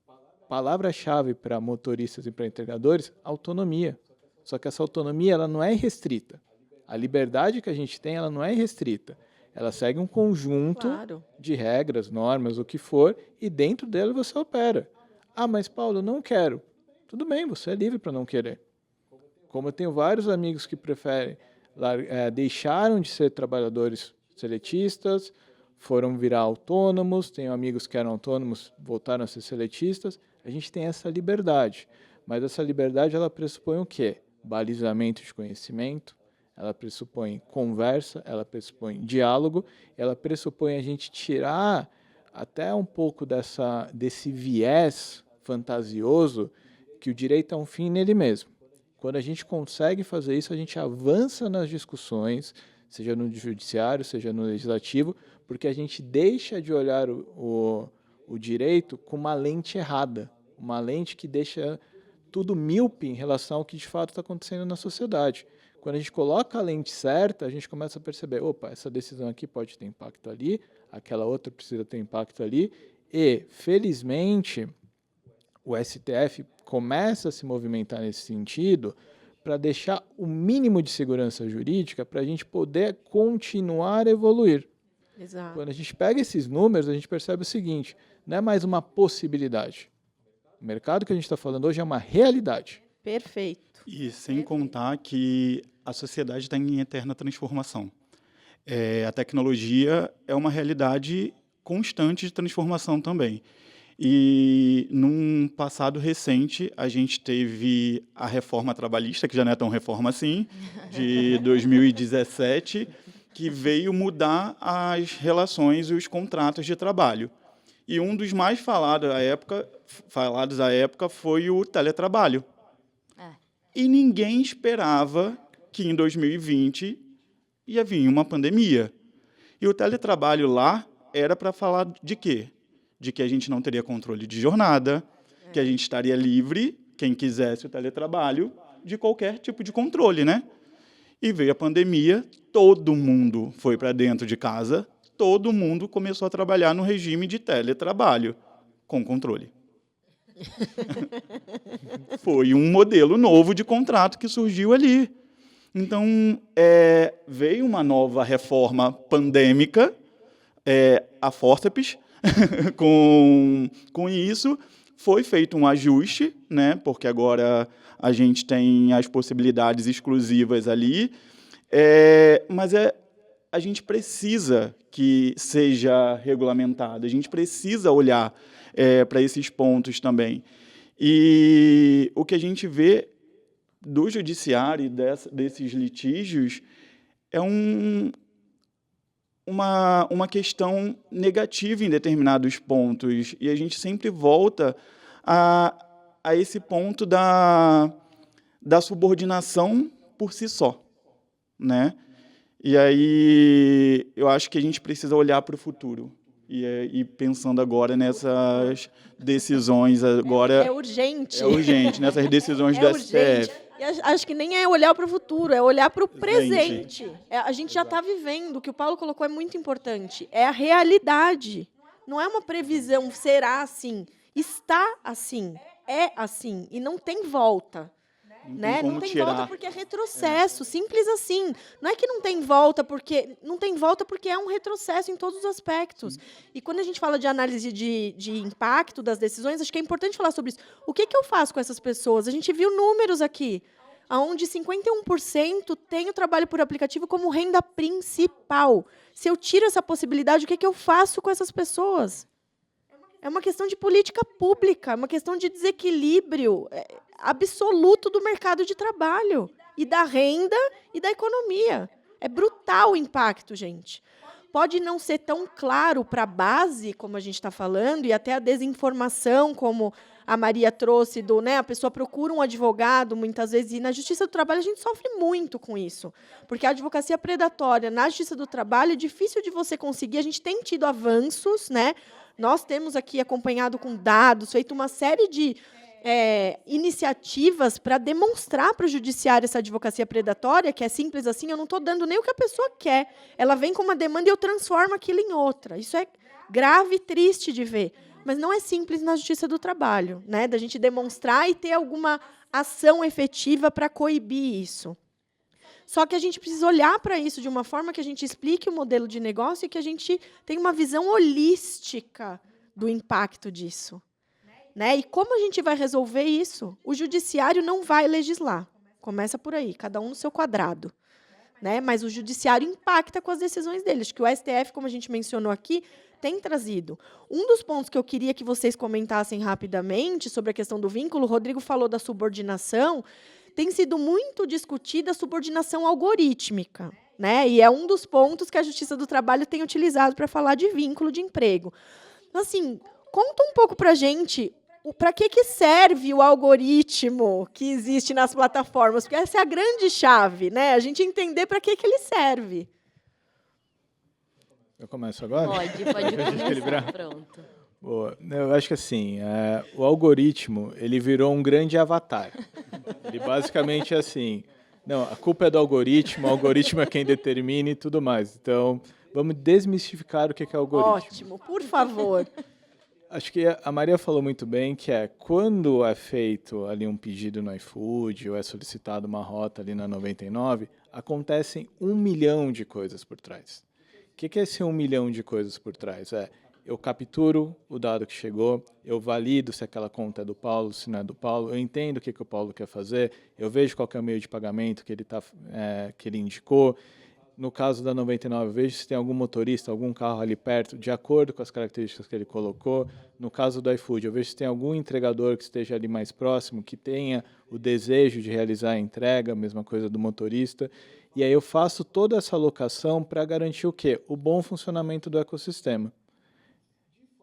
Speaker 5: palavra-chave para motoristas e para entregadores, autonomia. Só que essa autonomia ela não é irrestrita. A liberdade que a gente tem, ela não é irrestrita. Ela segue um conjunto de regras, normas, o que for, e dentro dela você opera. Mas Paulo, eu não quero. Tudo bem, você é livre para não querer. Como eu tenho vários amigos que preferem, deixaram de ser trabalhadores seletistas, foram virar autônomos, tenho amigos que eram autônomos, voltaram a ser seletistas, a gente tem essa liberdade. Mas essa liberdade, ela pressupõe o quê? Balizamento de conhecimento, ela pressupõe conversa, ela pressupõe diálogo, ela pressupõe a gente tirar até um pouco desse viés fantasioso que o direito é um fim nele mesmo. Quando a gente consegue fazer isso, a gente avança nas discussões, seja no judiciário, seja no legislativo, porque a gente deixa de olhar o direito com uma lente errada, uma lente que deixa tudo míope em relação ao que de fato está acontecendo na sociedade. Quando a gente coloca a lente certa, a gente começa a perceber, essa decisão aqui pode ter impacto ali, aquela outra precisa ter impacto ali, e, felizmente, o STF começa a se movimentar nesse sentido para deixar o mínimo de segurança jurídica para a gente poder continuar a evoluir.
Speaker 2: Exato.
Speaker 5: Quando a gente pega esses números, a gente percebe o seguinte, não é mais uma possibilidade. O mercado que a gente está falando hoje é uma realidade.
Speaker 2: Perfeito.
Speaker 3: E sem contar que a sociedade está em eterna transformação. A tecnologia é uma realidade constante de transformação também. E, num passado recente, a gente teve a reforma trabalhista, que já não é tão reforma assim, de 2017, que veio mudar as relações e os contratos de trabalho. E um dos mais falados à época foi o teletrabalho. E ninguém esperava que em 2020 ia vir uma pandemia. E o teletrabalho lá era para falar de quê? De que a gente não teria controle de jornada, que a gente estaria livre, quem quisesse o teletrabalho, de qualquer tipo de controle, né? E veio a pandemia, todo mundo foi para dentro de casa, todo mundo começou a trabalhar no regime de teletrabalho, com controle. Foi um modelo novo de contrato que surgiu ali. Então, veio uma nova reforma pandêmica, a fórceps, com isso, foi feito um ajuste, né, porque agora a gente tem as possibilidades exclusivas ali, mas a gente precisa que seja regulamentado, a gente precisa olhar para esses pontos também. E o que a gente vê do judiciário e desses litígios é uma questão negativa em determinados pontos, e a gente sempre volta a esse ponto da subordinação por si só, né? E aí eu acho que a gente precisa olhar para o futuro e pensando agora nessas decisões agora
Speaker 2: É urgente.
Speaker 3: é urgente nessas decisões do
Speaker 2: urgente.
Speaker 3: STF.
Speaker 2: E acho que nem é olhar para o futuro, é olhar para o presente. A gente já está vivendo, o que o Paulo colocou é muito importante. É a realidade. Não é uma previsão, será assim. Está assim, é assim, e não tem volta. Né? Não tem volta porque é retrocesso, simples assim. Não é que não tem volta porque é um retrocesso em todos os aspectos. E quando a gente fala de análise de impacto das decisões, acho que é importante falar sobre isso. O que eu faço com essas pessoas? A gente viu números aqui, onde 51% tem o trabalho por aplicativo como renda principal. Se eu tiro essa possibilidade, o que eu faço com essas pessoas? É uma questão de política pública, é uma questão de desequilíbrio absoluto do mercado de trabalho, e da renda e da economia. É brutal o impacto, gente. Pode não ser tão claro para a base, como a gente está falando, e até a desinformação, como a Maria trouxe, a pessoa procura um advogado, muitas vezes, e na Justiça do Trabalho a gente sofre muito com isso, porque a advocacia predatória na Justiça do Trabalho é difícil de você conseguir, a gente tem tido avanços, né? Nós temos aqui acompanhado com dados, feito uma série de iniciativas para demonstrar para o judiciário essa advocacia predatória, que é simples assim, eu não estou dando nem o que a pessoa quer. Ela vem com uma demanda e eu transformo aquilo em outra. Isso é grave e triste de ver. Mas não é simples na Justiça do Trabalho, né? Da gente demonstrar e ter alguma ação efetiva para coibir isso. Só que a gente precisa olhar para isso de uma forma que a gente explique o modelo de negócio e que a gente tenha uma visão holística do impacto disso. Né? E como a gente vai resolver isso? O judiciário não vai legislar. Começa por aí, cada um no seu quadrado. Né? Mas o judiciário impacta com as decisões dele. Acho que o STF, como a gente mencionou aqui, tem trazido. Um dos pontos que eu queria que vocês comentassem rapidamente sobre a questão do vínculo, o Rodrigo falou da subordinação, tem sido muito discutida a subordinação algorítmica. Né? E é um dos pontos que a Justiça do Trabalho tem utilizado para falar de vínculo de emprego. Assim, conta um pouco para a gente para que serve o algoritmo que existe nas plataformas, porque essa é a grande chave, né? A gente entender para que ele serve.
Speaker 5: Eu começo agora?
Speaker 4: Pode começar, pronto.
Speaker 5: Boa. Eu acho que assim, o algoritmo, ele virou um grande avatar. Ele basicamente é assim, não, a culpa é do algoritmo, o algoritmo é quem determina e tudo mais. Então, vamos desmistificar o que é algoritmo.
Speaker 2: Ótimo, por favor.
Speaker 5: Acho que a Maria falou muito bem, que quando é feito ali um pedido no iFood ou é solicitada uma rota ali na 99, acontecem 1 milhão de coisas por trás. O que é esse 1 milhão de coisas por trás? Eu capturo o dado que chegou, eu valido se aquela conta é do Paulo, se não é do Paulo, eu entendo o que o Paulo quer fazer, eu vejo qual que é o meio de pagamento que ele indicou. No caso da 99, eu vejo se tem algum motorista, algum carro ali perto, de acordo com as características que ele colocou. No caso do iFood, eu vejo se tem algum entregador que esteja ali mais próximo, que tenha o desejo de realizar a entrega, a mesma coisa do motorista. E aí eu faço toda essa alocação para garantir o quê? O bom funcionamento do ecossistema.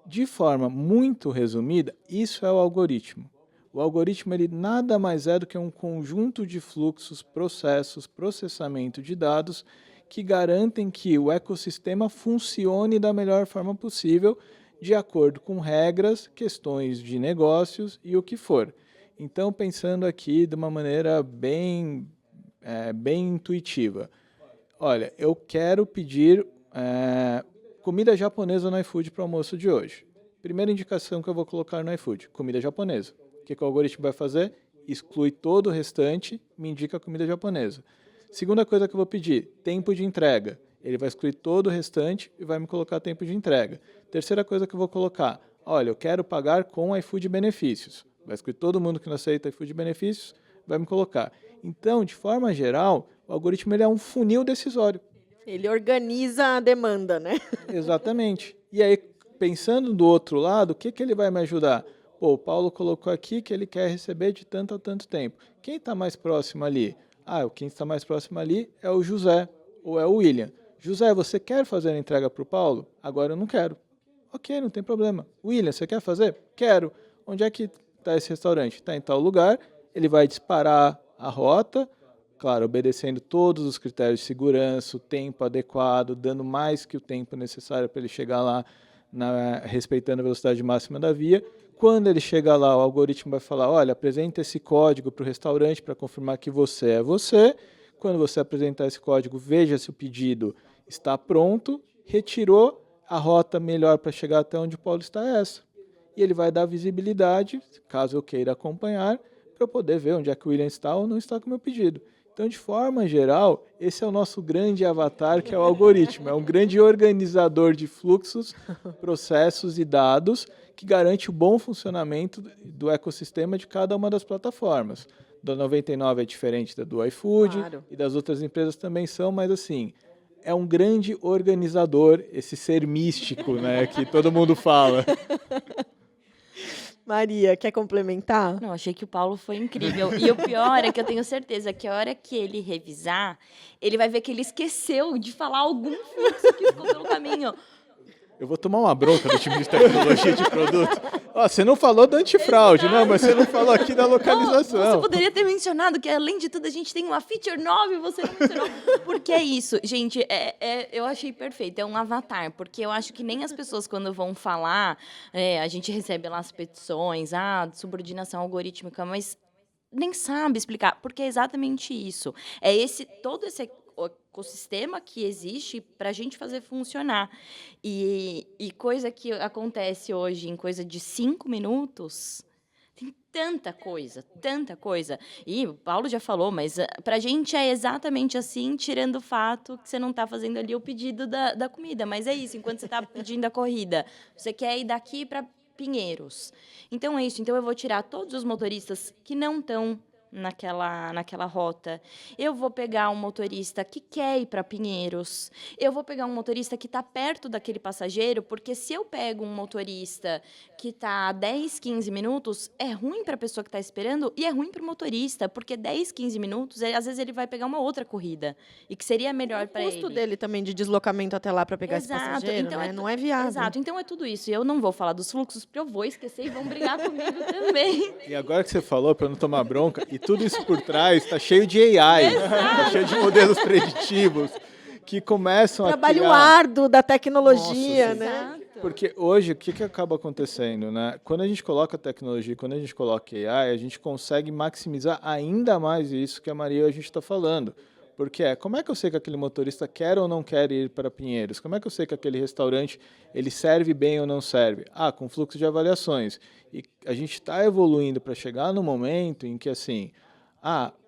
Speaker 5: De forma muito resumida, isso é o algoritmo. O algoritmo ele nada mais é do que um conjunto de fluxos, processos, processamento de dados que garantem que o ecossistema funcione da melhor forma possível, de acordo com regras, questões de negócios e o que for. Então, pensando aqui de uma maneira bem intuitiva. Olha, eu quero pedir comida japonesa no iFood para o almoço de hoje. Primeira indicação que eu vou colocar no iFood, comida japonesa. O que o algoritmo vai fazer? Exclui todo o restante, me indica comida japonesa. Segunda coisa que eu vou pedir, tempo de entrega. Ele vai excluir todo o restante e vai me colocar tempo de entrega. Terceira coisa que eu vou colocar, olha, eu quero pagar com iFood benefícios. Vai excluir todo mundo que não aceita iFood benefícios, vai me colocar. Então, de forma geral, o algoritmo ele é um funil decisório.
Speaker 2: Ele organiza a demanda, né?
Speaker 5: Exatamente. E aí, pensando do outro lado, o que ele vai me ajudar? Pô, o Paulo colocou aqui que ele quer receber de tanto a tanto tempo. Quem está mais próximo ali? Quem está mais próximo ali é o José ou é o William. José, você quer fazer a entrega para o Paulo? Agora eu não quero. Ok, não tem problema. William, você quer fazer? Quero. Onde é que está esse restaurante? Está em tal lugar, ele vai disparar a rota, claro, obedecendo todos os critérios de segurança, o tempo adequado, dando mais que o tempo necessário para ele chegar lá, respeitando a velocidade máxima da via. Quando ele chega lá, o algoritmo vai falar, olha, apresenta esse código para o restaurante para confirmar que você é você. Quando você apresentar esse código, veja se o pedido está pronto, retirou, a rota melhor para chegar até onde o Paulo está é essa. E ele vai dar visibilidade, caso eu queira acompanhar, para eu poder ver onde é que o William está ou não está com o meu pedido. Então, de forma geral, esse é o nosso grande avatar, que é o algoritmo. É um grande organizador de fluxos, processos e dados que garante o bom funcionamento do ecossistema de cada uma das plataformas. Da 99 é diferente da do iFood,
Speaker 2: Claro.
Speaker 5: e das outras empresas também são, mas assim, é um grande organizador, esse ser místico, né, que todo mundo fala.
Speaker 2: Maria, quer complementar?
Speaker 4: Não, achei que o Paulo foi incrível. E o pior é que eu tenho certeza que a hora que ele revisar, ele vai ver que ele esqueceu de falar algum fluxo que ficou pelo caminho.
Speaker 5: Eu vou tomar uma bronca do time de tecnologia de produto. Ó, você não falou do antifraude, não, mas você não falou aqui da
Speaker 4: Não,
Speaker 5: localização.
Speaker 4: você poderia ter mencionado que, além de tudo, a gente tem uma feature nova e você não mencionou. Porque é isso, gente, eu achei perfeito, é um avatar, porque eu acho que nem as pessoas, quando vão falar, a gente recebe lá as petições, subordinação algorítmica, mas nem sabe explicar, porque é exatamente isso. É todo esse ecossistema que existe para a gente fazer funcionar. E coisa que acontece hoje em coisa de 5 minutos, tem tanta coisa. E o Paulo já falou, mas para a gente é exatamente assim, tirando o fato que você não está fazendo ali o pedido da comida. Mas é isso, enquanto você está pedindo a corrida, você quer ir daqui para Pinheiros. Então é isso. Então eu vou tirar todos os motoristas que não estão naquela rota. Eu vou pegar um motorista que quer ir para Pinheiros. Eu vou pegar um motorista que está perto daquele passageiro, porque se eu pego um motorista que está a 10, 15 minutos, é ruim para a pessoa que está esperando e é ruim para o motorista, porque 10, 15 minutos, às vezes ele vai pegar uma outra corrida e que seria melhor para ele.
Speaker 2: O custo dele também de deslocamento até lá para pegar esse passageiro,
Speaker 4: então
Speaker 2: né? Não é viável.
Speaker 4: Exato, então é tudo isso. Eu não vou falar dos fluxos, porque eu vou esquecer e vão brigar comigo também.
Speaker 5: E agora que você falou, para não tomar bronca, e tudo isso por trás está cheio de AI, está cheio de modelos preditivos que começam
Speaker 2: Trabalho
Speaker 5: a criar...
Speaker 2: árduo da tecnologia,
Speaker 5: Nossa,
Speaker 2: né?
Speaker 4: Exato.
Speaker 5: Porque hoje, o que acaba acontecendo, né? Quando a gente coloca tecnologia, quando a gente coloca AI, a gente consegue maximizar ainda mais isso que a Maria e a gente está falando. Porque como é que eu sei que aquele motorista quer ou não quer ir para Pinheiros? Como é que eu sei que aquele restaurante ele serve bem ou não serve? Com fluxo de avaliações. E a gente está evoluindo para chegar no momento em que, assim,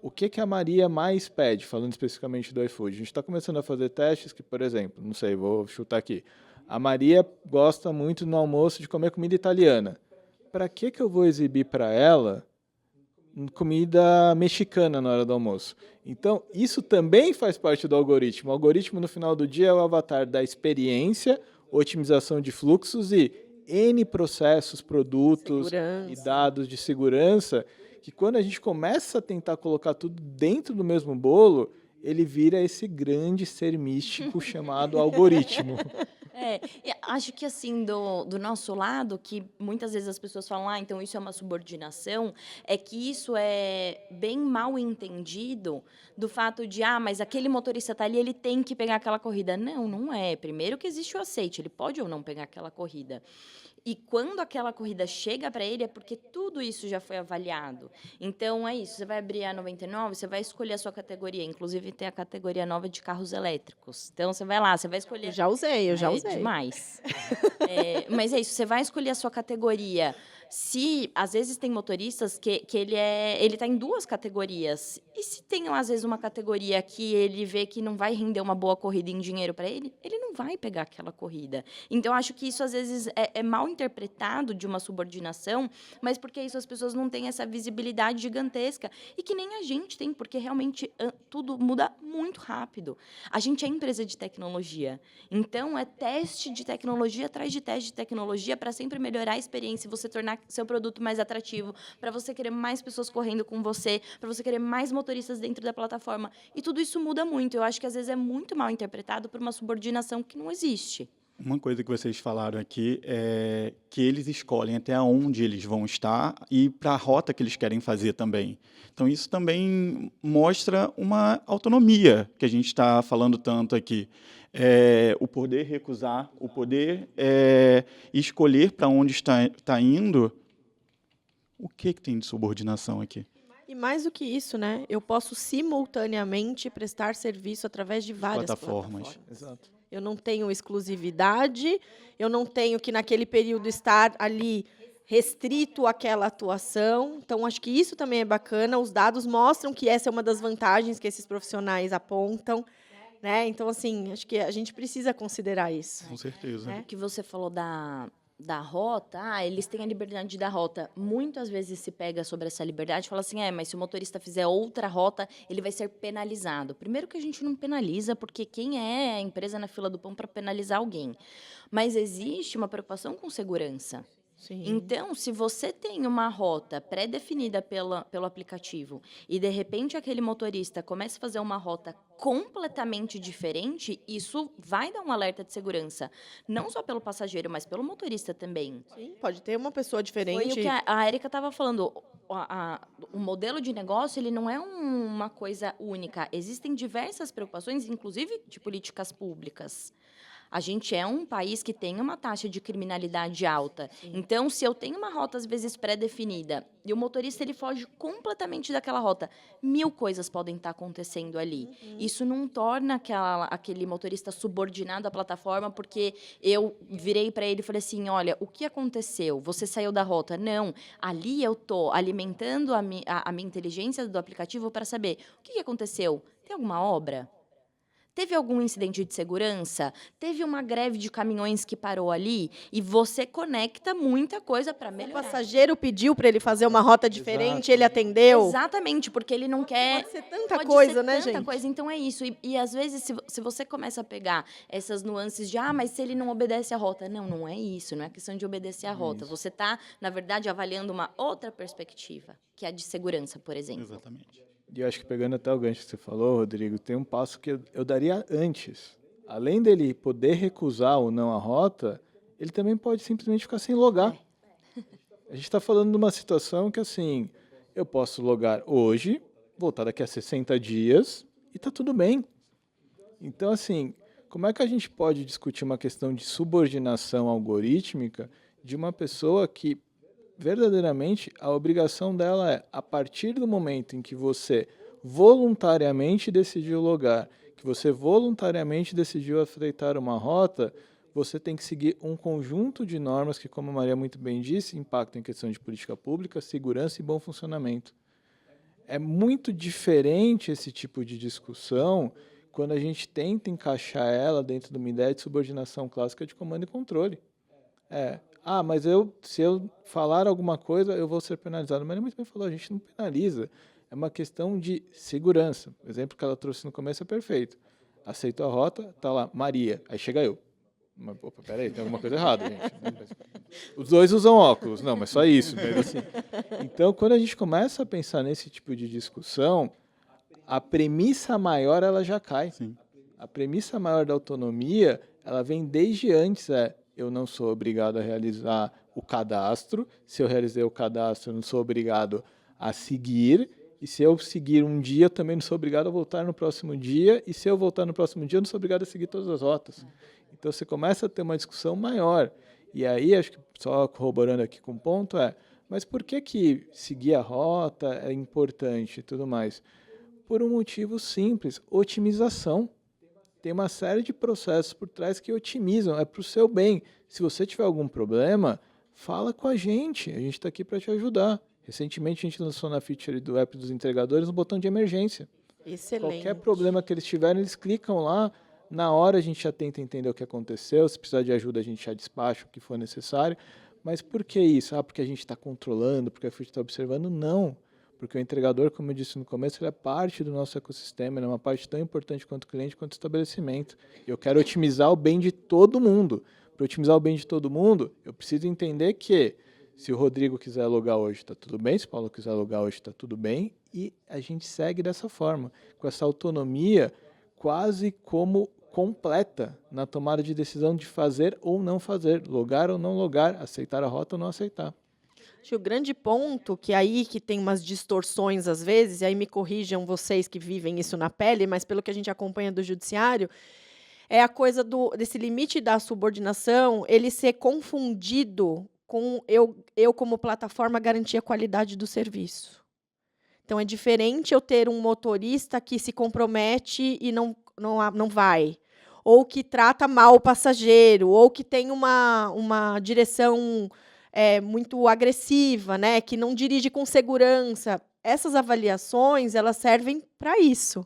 Speaker 5: o que a Maria mais pede, falando especificamente do iFood? A gente está começando a fazer testes que, por exemplo, não sei, vou chutar aqui. A Maria gosta muito no almoço de comer comida italiana. Para que eu vou exibir para ela comida mexicana na hora do almoço? Então, isso também faz parte do algoritmo. O algoritmo, no final do dia, é o avatar da experiência, otimização de fluxos e N processos, produtos
Speaker 2: Segurança.
Speaker 5: e dados de segurança, que quando a gente começa a tentar colocar tudo dentro do mesmo bolo, ele vira esse grande ser místico chamado algoritmo.
Speaker 4: E acho que, assim, do nosso lado, que muitas vezes as pessoas falam, então isso é uma subordinação, é que isso é bem mal entendido do fato de, mas aquele motorista está ali, ele tem que pegar aquela corrida. Não, não é. Primeiro que existe o aceite, ele pode ou não pegar aquela corrida. E quando aquela corrida chega para ele, é porque tudo isso já foi avaliado. Então, é isso. Você vai abrir a 99, você vai escolher a sua categoria. Inclusive, tem a categoria nova de carros elétricos. Então, você vai lá, você vai escolher...
Speaker 2: Eu já usei.
Speaker 4: Demais. Mas é isso, você vai escolher a sua categoria. Se, às vezes, tem motoristas que ele está em 2 categorias. E se tem, às vezes, uma categoria que ele vê que não vai render uma boa corrida em dinheiro para ele, ele não vai pegar aquela corrida. Então, acho que isso, às vezes, é mal interpretado de uma subordinação, mas porque isso as pessoas não têm essa visibilidade gigantesca. E que nem a gente tem, porque realmente tudo muda muito rápido. A gente é empresa de tecnologia. Então, é teste de tecnologia atrás de teste de tecnologia para sempre melhorar a experiência e você tornar seu produto mais atrativo, para você querer mais pessoas correndo com você, para você querer mais motoristas dentro da plataforma. E tudo isso muda muito. Eu acho que, às vezes, é muito mal interpretado por uma subordinação que não existe.
Speaker 3: Uma coisa que vocês falaram aqui é que eles escolhem até onde eles vão estar e para a rota que eles querem fazer também. Então, isso também mostra uma autonomia que a gente está falando tanto aqui. O poder recusar, o poder escolher para onde está indo. O que tem de subordinação aqui?
Speaker 2: E mais do que isso, né? Eu posso simultaneamente prestar serviço através de várias plataformas.
Speaker 5: Exato.
Speaker 2: Eu não tenho exclusividade, eu não tenho que, naquele período, estar ali restrito àquela atuação. Então, acho que isso também é bacana. Os dados mostram que essa é uma das vantagens que esses profissionais apontam. Né? Então, assim, acho que a gente precisa considerar isso.
Speaker 3: Com certeza.
Speaker 4: O que você falou da rota, eles têm a liberdade de dar rota. Muitas vezes se pega sobre essa liberdade e fala assim, mas se o motorista fizer outra rota, ele vai ser penalizado. Primeiro que a gente não penaliza, porque quem é a empresa na fila do pão para penalizar alguém? Mas existe uma preocupação com segurança.
Speaker 2: Sim.
Speaker 4: Então, se você tem uma rota pré-definida pelo aplicativo e, de repente, aquele motorista começa a fazer uma rota completamente diferente, isso vai dar um alerta de segurança. Não só pelo passageiro, mas pelo motorista também.
Speaker 2: Sim, pode ter uma pessoa diferente.
Speaker 4: Foi o que a Érica estava falando. O modelo de negócio ele não é uma coisa única. Existem diversas preocupações, inclusive de políticas públicas. A gente é um país que tem uma taxa de criminalidade alta. Sim. Então, se eu tenho uma rota, às vezes, pré-definida, e o motorista ele foge completamente daquela rota, 1000 coisas podem estar acontecendo ali. Isso não torna aquele motorista subordinado à plataforma, porque eu virei para ele e falei assim, olha, o que aconteceu? Você saiu da rota? Não. Ali eu estou alimentando a minha inteligência do aplicativo para saber o que aconteceu. Tem alguma obra? Teve algum incidente de segurança? Teve uma greve de caminhões que parou ali? E você conecta muita coisa para melhorar.
Speaker 2: O passageiro pediu para ele fazer uma rota diferente, ele atendeu.
Speaker 4: Exatamente, porque ele não quer...
Speaker 2: Pode ser tanta coisa, né, gente?
Speaker 4: Tanta coisa, então é isso. E às vezes, se você começa a pegar essas nuances de, mas se ele não obedece a rota. Não é isso, não é questão de obedecer a rota. Você está, na verdade, avaliando uma outra perspectiva, que é a de segurança, por exemplo.
Speaker 3: Exatamente.
Speaker 5: E eu acho que pegando até o gancho que você falou, Rodrigo, tem um passo que eu daria antes. Além dele poder recusar ou não a rota, ele também pode simplesmente ficar sem logar. A gente está falando de uma situação que, assim, eu posso logar hoje, voltar daqui a 60 dias e está tudo bem. Então, assim, como é que a gente pode discutir uma questão de subordinação algorítmica de uma pessoa que verdadeiramente a obrigação dela é, a partir do momento em que você voluntariamente decidiu logar, que você voluntariamente decidiu aceitar uma rota, você tem que seguir um conjunto de normas que, como a Maria muito bem disse, impactam em questão de política pública, segurança e bom funcionamento. É muito diferente esse tipo de discussão quando a gente tenta encaixar ela dentro de uma ideia de subordinação clássica de comando e controle. Mas se eu falar alguma coisa, eu vou ser penalizado. Mas ele muito bem falou, a gente não penaliza. É uma questão de segurança. O exemplo que ela trouxe no começo é perfeito. Aceitou a rota, tá lá, Maria. Aí chega eu. Mas, opa, peraí, tem alguma coisa errada, gente. Os dois usam óculos. Não, mas só isso. Mas assim. Então, quando a gente começa a pensar nesse tipo de discussão, a premissa maior ela já cai.
Speaker 3: Sim.
Speaker 5: A premissa maior da autonomia, ela vem desde antes, eu não sou obrigado a realizar o cadastro. Se eu realizei o cadastro, eu não sou obrigado a seguir. E se eu seguir um dia, eu também não sou obrigado a voltar no próximo dia. E se eu voltar no próximo dia, eu não sou obrigado a seguir todas as rotas. Então, você começa a ter uma discussão maior. E aí, acho que só corroborando aqui com o ponto mas por que seguir a rota é importante e tudo mais? Por um motivo simples, otimização. Tem uma série de processos por trás que otimizam, é para o seu bem. Se você tiver algum problema, fala com a gente está aqui para te ajudar. Recentemente, a gente lançou na feature do app dos entregadores um botão de emergência.
Speaker 2: Excelente.
Speaker 5: Qualquer problema que eles tiverem, eles clicam lá, na hora a gente já tenta entender o que aconteceu, se precisar de ajuda a gente já despacha o que for necessário. Mas por que isso? Porque a gente está controlando, porque a feature está observando? Não. Porque o entregador, como eu disse no começo, ele é parte do nosso ecossistema, ele é uma parte tão importante quanto o cliente, quanto o estabelecimento. Eu quero otimizar o bem de todo mundo. Para otimizar o bem de todo mundo, eu preciso entender que se o Rodrigo quiser logar hoje, está tudo bem. Se o Paulo quiser logar hoje, está tudo bem. E a gente segue dessa forma, com essa autonomia, quase como completa na tomada de decisão de fazer ou não fazer, logar ou não logar, aceitar a rota ou não aceitar.
Speaker 2: Acho que o grande ponto, que aí que tem umas distorções às vezes, e aí me corrijam vocês que vivem isso na pele, mas pelo que a gente acompanha do judiciário, é a coisa desse limite da subordinação, ele ser confundido com eu como plataforma garantir a qualidade do serviço. Então, é diferente eu ter um motorista que se compromete e não vai, ou que trata mal o passageiro, ou que tem uma direção muito agressiva, né, que não dirige com segurança. Essas avaliações, elas servem para isso.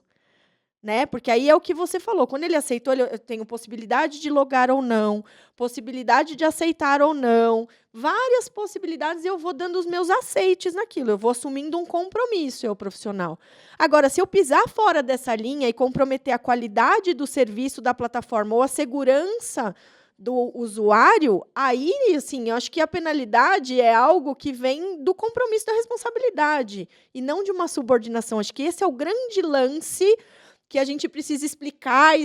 Speaker 2: Né? Porque aí é o que você falou. Quando ele aceitou, eu tenho possibilidade de logar ou não, possibilidade de aceitar ou não, várias possibilidades, e eu vou dando os meus aceites naquilo, eu vou assumindo um compromisso, eu profissional. Agora, se eu pisar fora dessa linha e comprometer a qualidade do serviço da plataforma ou a segurança do usuário, aí, assim, eu acho que a penalidade é algo que vem do compromisso da responsabilidade, e não de uma subordinação. Acho que esse é o grande lance que a gente precisa explicar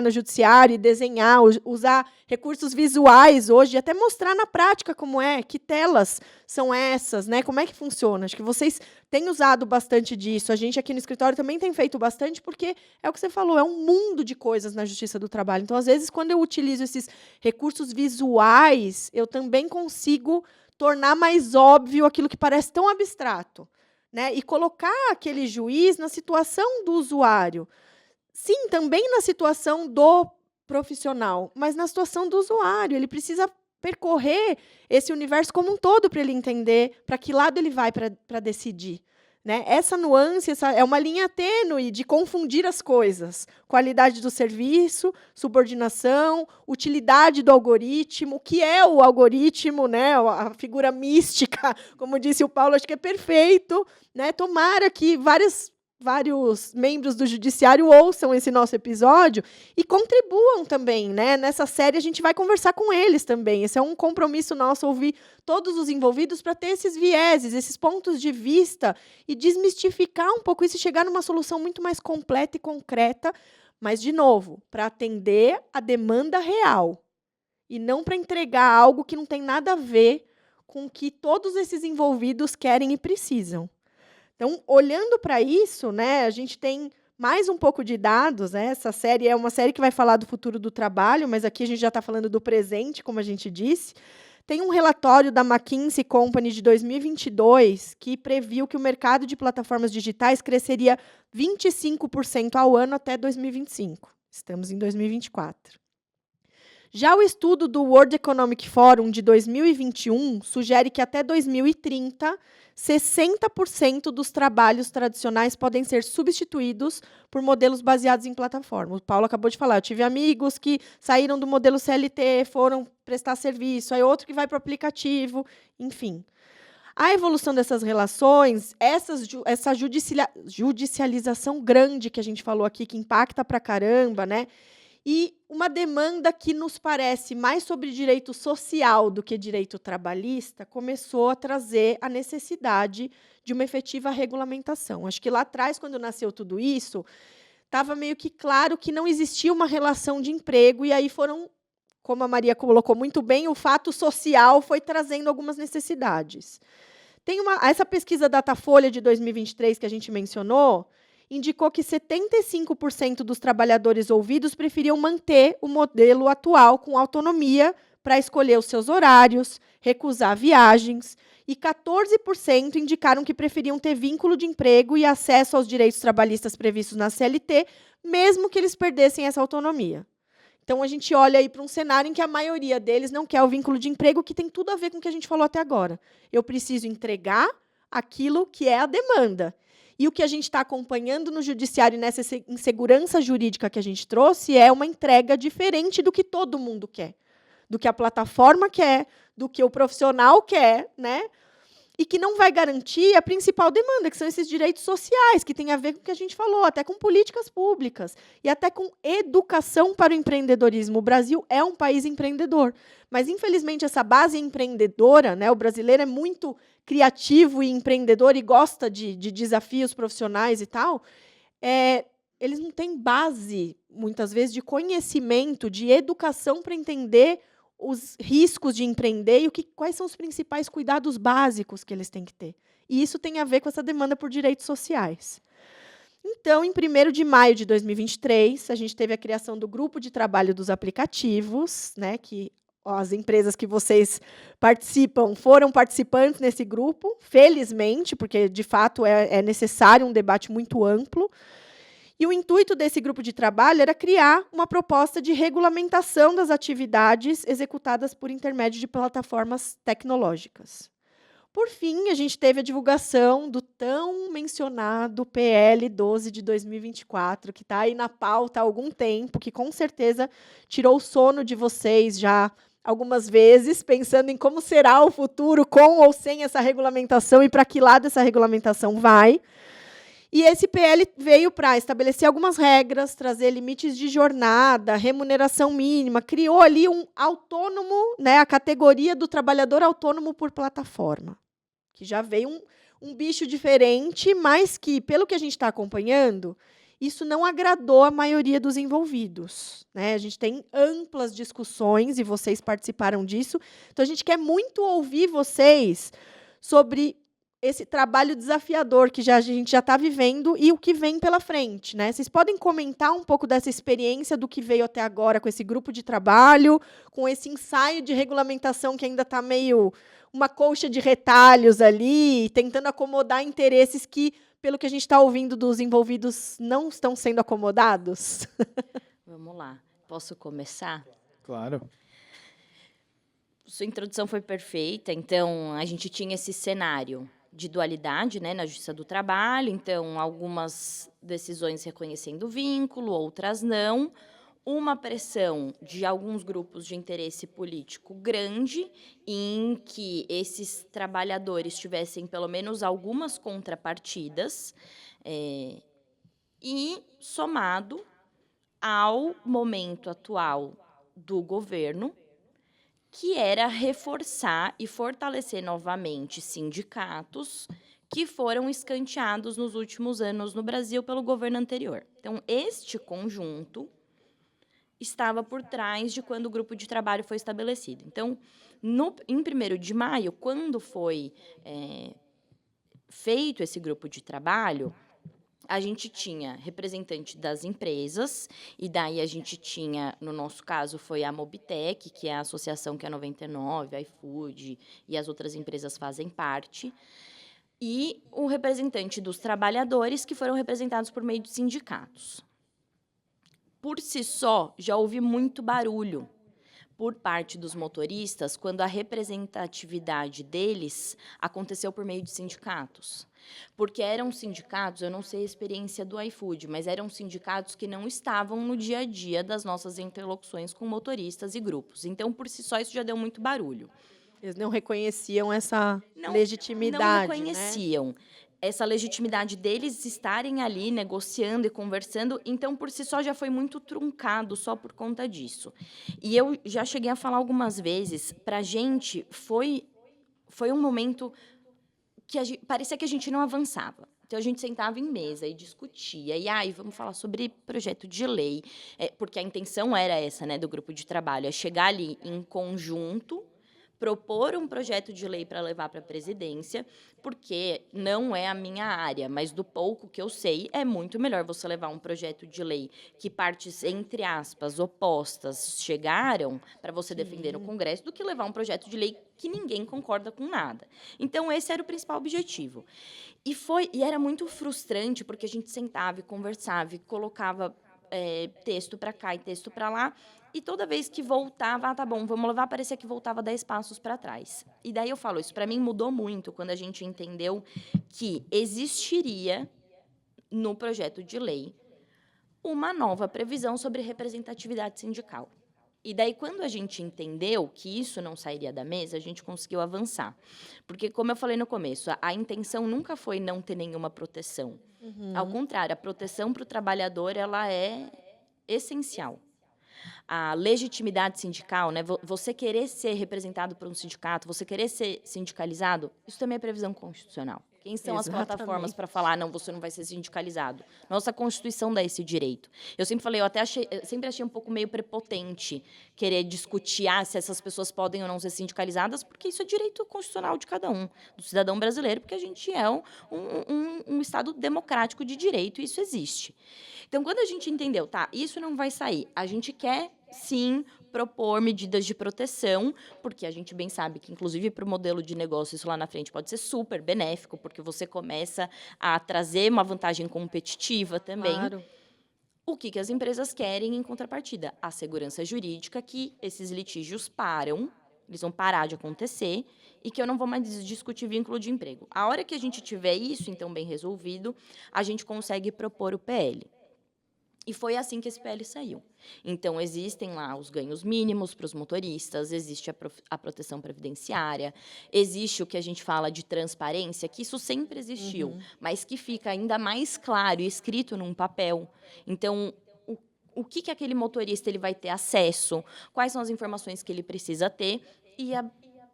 Speaker 2: no judiciário, e desenhar, usar recursos visuais hoje, e até mostrar na prática como é, que telas são essas, né? Como é que funciona. Acho que vocês têm usado bastante disso. A gente aqui no escritório também tem feito bastante, porque é o que você falou, é um mundo de coisas na Justiça do Trabalho. Então, às vezes, quando eu utilizo esses recursos visuais, eu também consigo tornar mais óbvio aquilo que parece tão abstrato. Né, e colocar aquele juiz na situação do usuário. Sim, também na situação do profissional, mas na situação do usuário. Ele precisa percorrer esse universo como um todo para ele entender para que lado ele vai para decidir. Né? Essa nuance é uma linha tênue de confundir as coisas. Qualidade do serviço, subordinação, utilidade do algoritmo, o que é o algoritmo, né? A figura mística, como disse o Paulo, acho que é perfeito. Né? Tomara que vários membros do judiciário ouçam esse nosso episódio e contribuam também. Né? Nessa série, a gente vai conversar com eles também. Esse é um compromisso nosso, ouvir todos os envolvidos para ter esses vieses, esses pontos de vista e desmistificar um pouco isso e chegar numa solução muito mais completa e concreta, mas, de novo, para atender a demanda real e não para entregar algo que não tem nada a ver com o que todos esses envolvidos querem e precisam. Então, olhando para isso, né, a gente tem mais um pouco de dados. Né? Essa série é uma série que vai falar do futuro do trabalho, mas aqui a gente já está falando do presente, como a gente disse. Tem um relatório da McKinsey Company de 2022 que previu que o mercado de plataformas digitais cresceria 25% ao ano até 2025. Estamos em 2024. Já o estudo do World Economic Forum de 2021 sugere que até 2030, 60% dos trabalhos tradicionais podem ser substituídos por modelos baseados em plataforma. O Paulo acabou de falar, eu tive amigos que saíram do modelo CLT, foram prestar serviço, aí outro que vai para o aplicativo, enfim. A evolução dessas relações, essa judicialização grande que a gente falou aqui, que impacta pra caramba, né? E uma demanda que nos parece mais sobre direito social do que direito trabalhista começou a trazer a necessidade de uma efetiva regulamentação. Acho que lá atrás, quando nasceu tudo isso, estava meio que claro que não existia uma relação de emprego, e aí foram, como a Maria colocou muito bem, o fato social foi trazendo algumas necessidades. Essa pesquisa Datafolha de 2023 que a gente mencionou, indicou que 75% dos trabalhadores ouvidos preferiam manter o modelo atual com autonomia para escolher os seus horários, recusar viagens, e 14% indicaram que preferiam ter vínculo de emprego e acesso aos direitos trabalhistas previstos na CLT, mesmo que eles perdessem essa autonomia. Então, a gente olha aí para um cenário em que a maioria deles não quer o vínculo de emprego, que tem tudo a ver com o que a gente falou até agora. Eu preciso entregar aquilo que é a demanda. E o que a gente está acompanhando no judiciário, nessa insegurança jurídica que a gente trouxe, é uma entrega diferente do que todo mundo quer, do que a plataforma quer, do que o profissional quer, né? E que não vai garantir a principal demanda, que são esses direitos sociais, que tem a ver com o que a gente falou, até com políticas públicas e até com educação para o empreendedorismo. O Brasil é um país empreendedor, mas, infelizmente, essa base empreendedora, né, o brasileiro é muito criativo e empreendedor e gosta de desafios profissionais e tal, eles não têm base, muitas vezes, de conhecimento, de educação para entender os riscos de empreender e quais são os principais cuidados básicos que eles têm que ter. E isso tem a ver com essa demanda por direitos sociais. Então, em 1º de maio de 2023, a gente teve a criação do Grupo de Trabalho dos Aplicativos, né, que as empresas que vocês participam foram participantes nesse grupo, felizmente, porque, de fato, é necessário um debate muito amplo. E o intuito desse grupo de trabalho era criar uma proposta de regulamentação das atividades executadas por intermédio de plataformas tecnológicas. Por fim, a gente teve a divulgação do tão mencionado PL 12 de 2024, que está aí na pauta há algum tempo, que com certeza tirou o sono de vocês já algumas vezes, pensando em como será o futuro com ou sem essa regulamentação e para que lado essa regulamentação vai. E esse PL veio para estabelecer algumas regras, trazer limites de jornada, remuneração mínima, criou ali um autônomo, né, a categoria do trabalhador autônomo por plataforma, que já veio um bicho diferente, mas que, pelo que a gente está acompanhando, isso não agradou a maioria dos envolvidos, né? A gente tem amplas discussões, e vocês participaram disso, então a gente quer muito ouvir vocês sobre esse trabalho desafiador que a gente já está vivendo e o que vem pela frente, né? Vocês podem comentar um pouco dessa experiência do que veio até agora com esse grupo de trabalho, com esse ensaio de regulamentação que ainda está meio uma colcha de retalhos ali, tentando acomodar interesses que, pelo que a gente está ouvindo dos envolvidos, não estão sendo acomodados?
Speaker 4: Vamos lá. Posso começar?
Speaker 5: Claro.
Speaker 4: Sua introdução foi perfeita. Então, a gente tinha esse cenário de dualidade, né, na Justiça do Trabalho. Então, algumas decisões reconhecendo vínculo, outras não. Uma pressão de alguns grupos de interesse político grande, em que esses trabalhadores tivessem pelo menos algumas contrapartidas, e somado ao momento atual do governo, que era reforçar e fortalecer novamente sindicatos que foram escanteados nos últimos anos no Brasil pelo governo anterior. Então, este conjunto estava por trás de quando o grupo de trabalho foi estabelecido. Então, em 1º de maio, quando foi feito esse grupo de trabalho, a gente tinha representante das empresas, e daí a gente tinha, no nosso caso, foi a Mobitec, que é a associação que a 99, a iFood e as outras empresas fazem parte, e o representante dos trabalhadores, que foram representados por meio de sindicatos. Por si só, já houve muito barulho por parte dos motoristas quando a representatividade deles aconteceu por meio de sindicatos. Porque eram sindicatos, eu não sei a experiência do iFood, mas eram sindicatos que não estavam no dia a dia das nossas interlocuções com motoristas e grupos. Então, por si só, isso já deu muito barulho.
Speaker 2: Eles não reconheciam essa legitimidade,
Speaker 4: não reconheciam, né? Essa legitimidade deles estarem ali negociando e conversando, então, por si só, já foi muito truncado só por conta disso. E eu já cheguei a falar algumas vezes, para a gente foi um momento que parecia que a gente não avançava. Então, a gente sentava em mesa e discutia, e vamos falar sobre projeto de lei, porque a intenção era essa, né, do grupo de trabalho, é chegar ali em conjunto, propor um projeto de lei para levar para a presidência, porque não é a minha área, mas do pouco que eu sei, é muito melhor você levar um projeto de lei que partes, entre aspas, opostas chegaram para você defender no Congresso, do que levar um projeto de lei que ninguém concorda com nada. Então, esse era o principal objetivo. E era muito frustrante, porque a gente sentava e conversava e colocava texto para cá e texto para lá, e toda vez que voltava, tá bom, vamos levar, parecia que voltava 10 passos para trás. E daí eu falo, isso para mim mudou muito quando a gente entendeu que existiria no projeto de lei uma nova previsão sobre representatividade sindical. E daí, quando a gente entendeu que isso não sairia da mesa, a gente conseguiu avançar. Porque, como eu falei no começo, a intenção nunca foi não ter nenhuma proteção. Ao contrário, a proteção para o trabalhador ela é essencial. A legitimidade sindical, né, você querer ser representado por um sindicato, você querer ser sindicalizado, isso também é previsão constitucional. Quem são as
Speaker 2: Exatamente.
Speaker 4: plataformas para falar, não, você não vai ser sindicalizado? Nossa Constituição dá esse direito. Eu sempre falei, eu sempre achei um pouco meio prepotente querer discutir se essas pessoas podem ou não ser sindicalizadas, porque isso é direito constitucional de cada um, do cidadão brasileiro, porque a gente é um Estado democrático de direito e isso existe. Então, quando a gente entendeu, tá, isso não vai sair, a gente quer, sim, propor medidas de proteção, porque a gente bem sabe que, inclusive, para o modelo de negócio, isso lá na frente pode ser super benéfico, porque você começa a trazer uma vantagem competitiva também.
Speaker 2: Claro.
Speaker 4: O que as empresas querem em contrapartida? A segurança jurídica, que esses litígios param, eles vão parar de acontecer e que eu não vou mais discutir vínculo de emprego. A hora que a gente tiver isso, então, bem resolvido, a gente consegue propor o PL. E foi assim que esse PL saiu. Então, existem lá os ganhos mínimos para os motoristas, existe a proteção previdenciária, existe o que a gente fala de transparência, que isso sempre existiu, mas que fica ainda mais claro e escrito num papel. Então, o que aquele motorista ele vai ter acesso, quais são as informações que ele precisa ter e a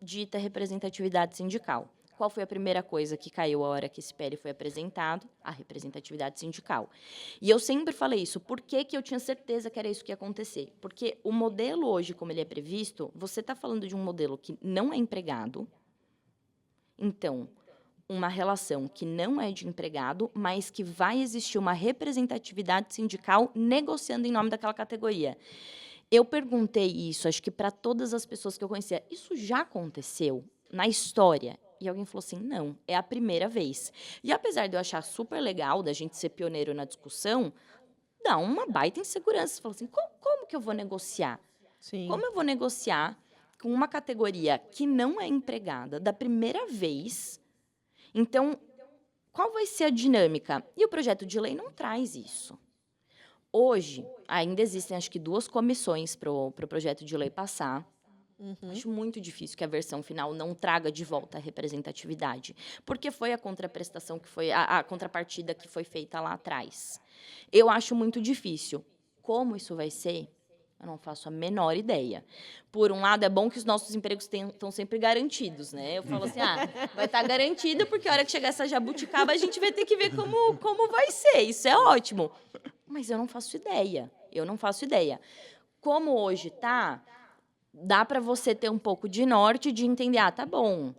Speaker 4: dita representatividade sindical. Qual foi a primeira coisa que caiu a hora que esse PL foi apresentado? A representatividade sindical. E eu sempre falei isso. Por que eu tinha certeza que era isso que ia acontecer? Porque o modelo hoje, como ele é previsto, você está falando de um modelo que não é empregado. Então, uma relação que não é de empregado, mas que vai existir uma representatividade sindical negociando em nome daquela categoria. Eu perguntei isso, acho que para todas as pessoas que eu conhecia. Isso já aconteceu na história? E alguém falou assim, não, é a primeira vez. E apesar de eu achar super legal da gente ser pioneiro na discussão, dá uma baita insegurança. Você falou assim, como que eu vou negociar?
Speaker 2: Sim.
Speaker 4: Como eu vou negociar com uma categoria que não é empregada da primeira vez? Então, qual vai ser a dinâmica? E o projeto de lei não traz isso. Hoje, ainda existem, acho que, 2 comissões para o projeto de lei passar. Acho muito difícil que a versão final não traga de volta a representatividade, porque foi a contraprestação que foi a contrapartida que foi feita lá atrás. Eu acho muito difícil. Como isso vai ser? Eu não faço a menor ideia. Por um lado, é bom que os nossos empregos estão sempre garantidos, né? Eu falo assim, vai estar garantido, porque a hora que chegar essa jabuticaba, a gente vai ter que ver como vai ser. Isso é ótimo. Mas eu não faço ideia. Eu não faço ideia. Como hoje está, dá para você ter um pouco de norte de entender, tá bom,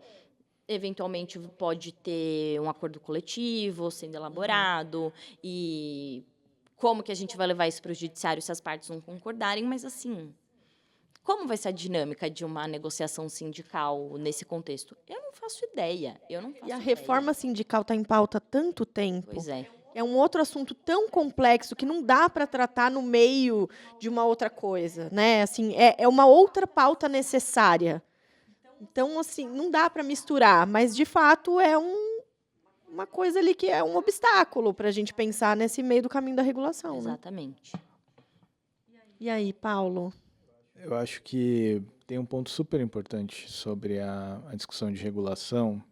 Speaker 4: eventualmente pode ter um acordo coletivo sendo elaborado, e como que a gente vai levar isso para o judiciário se as partes não concordarem, mas assim, como vai ser a dinâmica de uma negociação sindical nesse contexto? Eu não faço ideia, eu não faço
Speaker 2: E a
Speaker 4: ideia.
Speaker 2: reforma sindical está em pauta há tanto tempo.
Speaker 4: Pois é.
Speaker 2: É um outro assunto tão complexo que não dá para tratar no meio de uma outra coisa, né? Assim, é uma outra pauta necessária. Então, assim, não dá para misturar, mas de fato é uma coisa ali que é um obstáculo para a gente pensar nesse meio do caminho da regulação, né?
Speaker 4: Exatamente.
Speaker 2: E aí, Paulo?
Speaker 5: Eu acho que tem um ponto super importante sobre a discussão de regulação,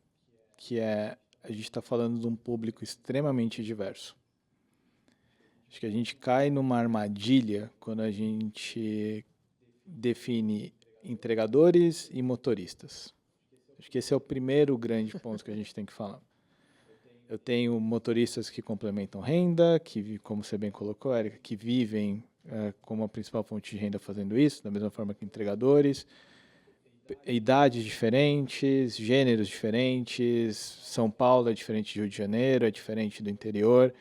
Speaker 5: que é a gente está falando de um público extremamente diverso. Acho que a gente cai numa armadilha quando a gente define entregadores e motoristas. Acho que esse é o primeiro grande ponto que a gente tem que falar. Eu tenho motoristas que complementam renda, que, como você bem colocou, Érica, que vivem como a principal fonte de renda fazendo isso, da mesma forma que entregadores, idades diferentes, gêneros diferentes, São Paulo é diferente de Rio de Janeiro, é diferente do interior.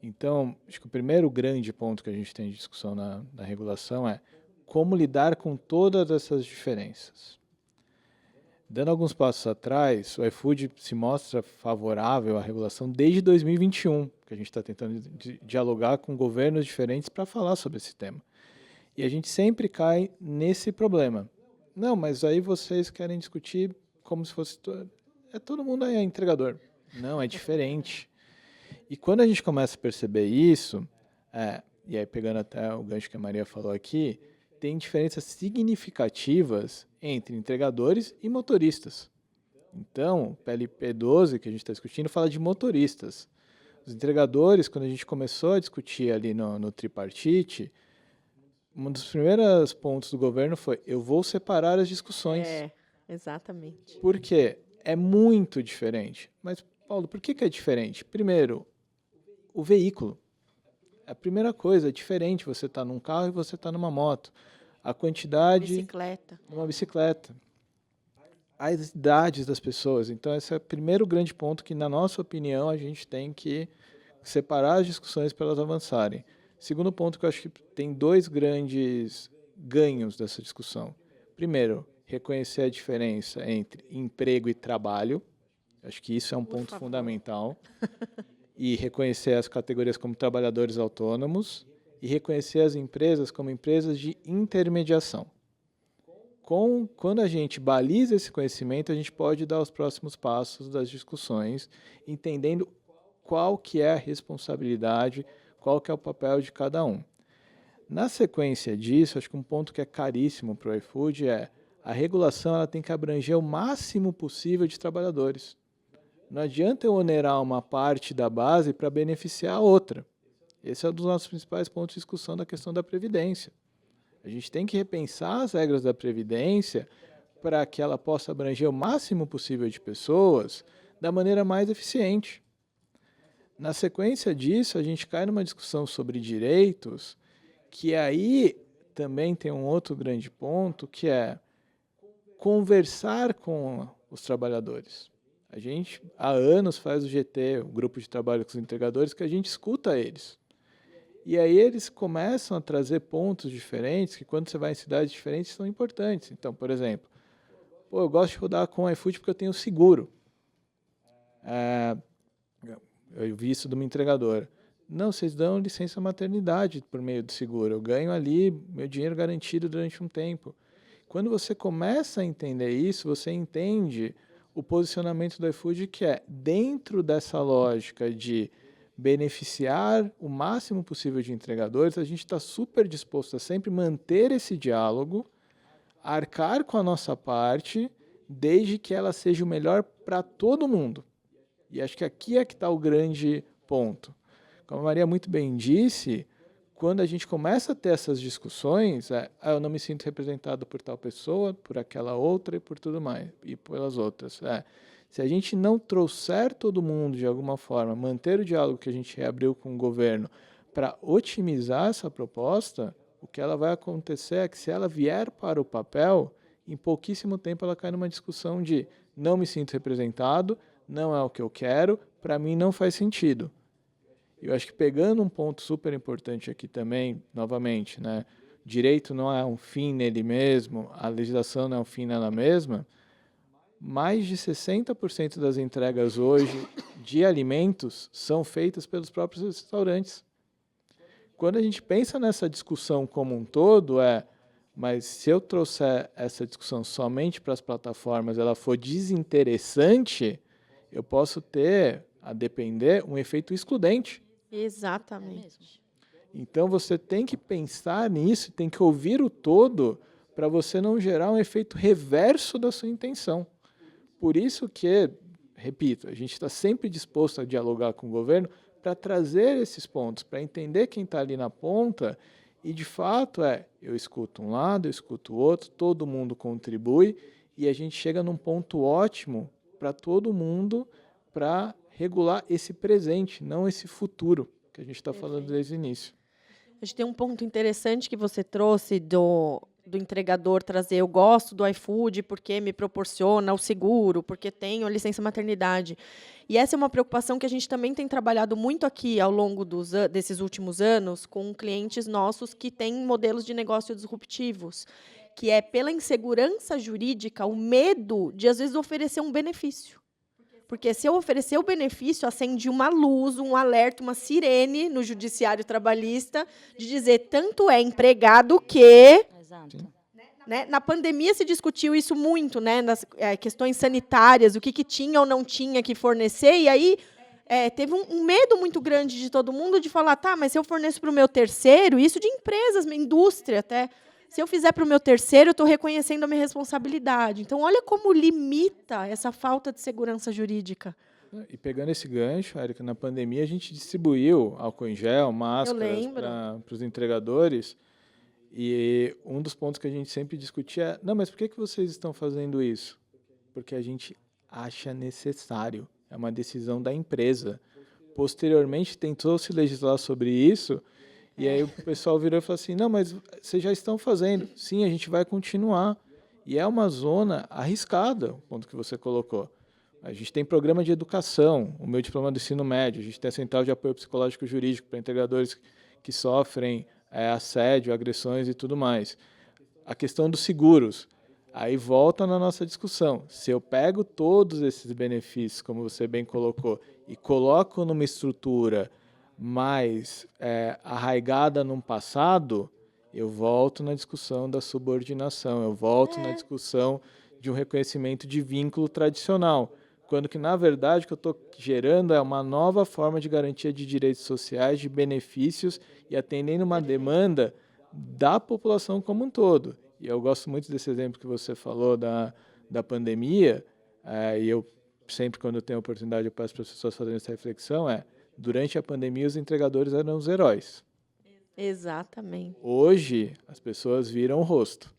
Speaker 5: Então, acho que o primeiro grande ponto que a gente tem de discussão na regulação é como lidar com todas essas diferenças. Dando alguns passos atrás, o iFood se mostra favorável à regulação desde 2021, que a gente está tentando dialogar com governos diferentes para falar sobre esse tema. E a gente sempre cai nesse problema. Não, mas aí vocês querem discutir como se fosse... todo mundo é entregador. Não, é diferente. E quando a gente começa a perceber isso, e aí pegando até o gancho que a Maria falou aqui, tem diferenças significativas entre entregadores e motoristas. Então, o PLP 12 que a gente está discutindo fala de motoristas. Os entregadores, quando a gente começou a discutir ali no tripartite, um dos primeiros pontos do governo foi: eu vou separar as discussões.
Speaker 2: Exatamente.
Speaker 5: Por quê? É muito diferente. Mas Paulo, por que é diferente? Primeiro, o veículo. A primeira coisa, é diferente você estar num carro e você estar numa moto. A quantidade...
Speaker 2: Bicicleta.
Speaker 5: Numa bicicleta. As idades das pessoas. Então, esse é o primeiro grande ponto que, na nossa opinião, a gente tem que separar as discussões para elas avançarem. Segundo ponto, que eu acho que tem 2 grandes ganhos dessa discussão. Primeiro, reconhecer a diferença entre emprego e trabalho. Acho que isso é um ponto fundamental. E reconhecer as categorias como trabalhadores autônomos e reconhecer as empresas como empresas de intermediação. Quando a gente baliza esse conhecimento, a gente pode dar os próximos passos das discussões, entendendo qual que é a responsabilidade, qual que é o papel de cada um. Na sequência disso, acho que um ponto que é caríssimo para o iFood é a regulação ela tem que abranger o máximo possível de trabalhadores. Não adianta eu onerar uma parte da base para beneficiar a outra. Esse é um dos nossos principais pontos de discussão da questão da Previdência. A gente tem que repensar as regras da Previdência para que ela possa abranger o máximo possível de pessoas da maneira mais eficiente. Na sequência disso, a gente cai numa discussão sobre direitos, que aí também tem um outro grande ponto, que é conversar com os trabalhadores. A gente, há anos, faz o GT, o Grupo de Trabalho com os Entregadores, que a gente escuta eles. E aí eles começam a trazer pontos diferentes, que quando você vai em cidades diferentes são importantes. Então, por exemplo, eu gosto de rodar com o iFood porque eu tenho seguro. Eu vi isso de uma entregadora. Não, vocês dão licença maternidade por meio do seguro. Eu ganho ali meu dinheiro garantido durante um tempo. Quando você começa a entender isso, você entende o posicionamento do iFood, que é dentro dessa lógica de beneficiar o máximo possível de entregadores, a gente está super disposto a sempre manter esse diálogo, arcar com a nossa parte, desde que ela seja o melhor para todo mundo. E acho que aqui é que está o grande ponto. Como a Maria muito bem disse, quando a gente começa a ter essas discussões, eu não me sinto representado por tal pessoa, por aquela outra e por tudo mais, e pelas outras. Se a gente não trouxer todo mundo de alguma forma, manter o diálogo que a gente reabriu com o governo para otimizar essa proposta, o que ela vai acontecer é que se ela vier para o papel, em pouquíssimo tempo ela cai numa discussão de não me sinto representado, não é o que eu quero, para mim não faz sentido. Eu acho que pegando um ponto super importante aqui também, novamente, né, direito não é um fim nele mesmo, a legislação não é um fim nela mesma, mais de 60% das entregas hoje de alimentos são feitas pelos próprios restaurantes. Quando a gente pensa nessa discussão como um todo, mas se eu trouxer essa discussão somente para as plataformas, ela for desinteressante, eu posso ter, a depender, um efeito excludente.
Speaker 2: Exatamente.
Speaker 5: Então você tem que pensar nisso, tem que ouvir o todo para você não gerar um efeito reverso da sua intenção. Por isso que, repito, a gente está sempre disposto a dialogar com o governo para trazer esses pontos, para entender quem está ali na ponta e, de fato, eu escuto um lado, eu escuto o outro, todo mundo contribui e a gente chega num ponto ótimo para todo mundo para regular esse presente, não esse futuro que a gente está falando desde o início.
Speaker 2: A gente tem um ponto interessante que você trouxe do entregador trazer, eu gosto do iFood porque me proporciona o seguro, porque tenho a licença maternidade. E essa é uma preocupação que a gente também tem trabalhado muito aqui ao longo desses últimos anos com clientes nossos que têm modelos de negócio disruptivos, que é pela insegurança jurídica, o medo de, às vezes, oferecer um benefício. Porque se eu oferecer o benefício, acende uma luz, um alerta, uma sirene no judiciário trabalhista de dizer tanto é empregado que...
Speaker 4: Exato.
Speaker 2: Né? Na pandemia se discutiu isso muito, né? Nas questões sanitárias, o que tinha ou não tinha que fornecer, e aí teve um medo muito grande de todo mundo de falar, tá, mas se eu forneço para o meu terceiro, isso de empresas, indústria até, se eu fizer para o meu terceiro, eu estou reconhecendo a minha responsabilidade. Então, olha como limita essa falta de segurança jurídica.
Speaker 5: E pegando esse gancho, Érica, na pandemia a gente distribuiu álcool em gel, máscaras para os entregadores. E um dos pontos que a gente sempre discutia é, não, mas por que vocês estão fazendo isso? Porque a gente acha necessário. é uma decisão da empresa. Posteriormente, tentou se legislar sobre isso, e aí o pessoal virou e falou assim, não, mas vocês já estão fazendo. Sim, a gente vai continuar. E é uma zona arriscada, o ponto que você colocou. A gente tem programa de educação, o meu diploma do ensino médio, a gente tem a Central de Apoio Psicológico Jurídico para integradores que sofrem assédio, agressões e tudo mais. A questão dos seguros, aí volta na nossa discussão. Se eu pego todos esses benefícios, como você bem colocou, e coloco numa estrutura mais arraigada num passado, eu volto na discussão da subordinação, eu volto na discussão de um reconhecimento de vínculo tradicional, quando que, na verdade, o que eu estou gerando é uma nova forma de garantia de direitos sociais, de benefícios e atendendo uma demanda da população como um todo. E eu gosto muito desse exemplo que você falou da pandemia, e eu sempre, quando eu tenho a oportunidade, eu peço para as pessoas fazerem essa reflexão, durante a pandemia, os entregadores eram os heróis.
Speaker 2: Exatamente.
Speaker 5: Hoje, as pessoas viram o rosto.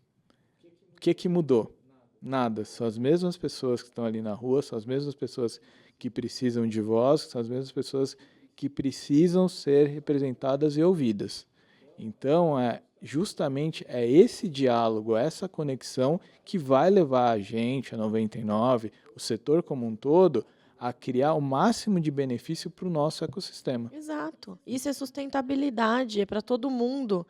Speaker 5: O que mudou? Nada. São as mesmas pessoas que estão ali na rua, são as mesmas pessoas que precisam de voz, são as mesmas pessoas que precisam ser representadas e ouvidas. Então, justamente esse diálogo, essa conexão que vai levar a gente, a 99, o setor como um todo, a criar o máximo de benefício para o nosso ecossistema.
Speaker 2: Exato. Isso é sustentabilidade, é para todo mundo.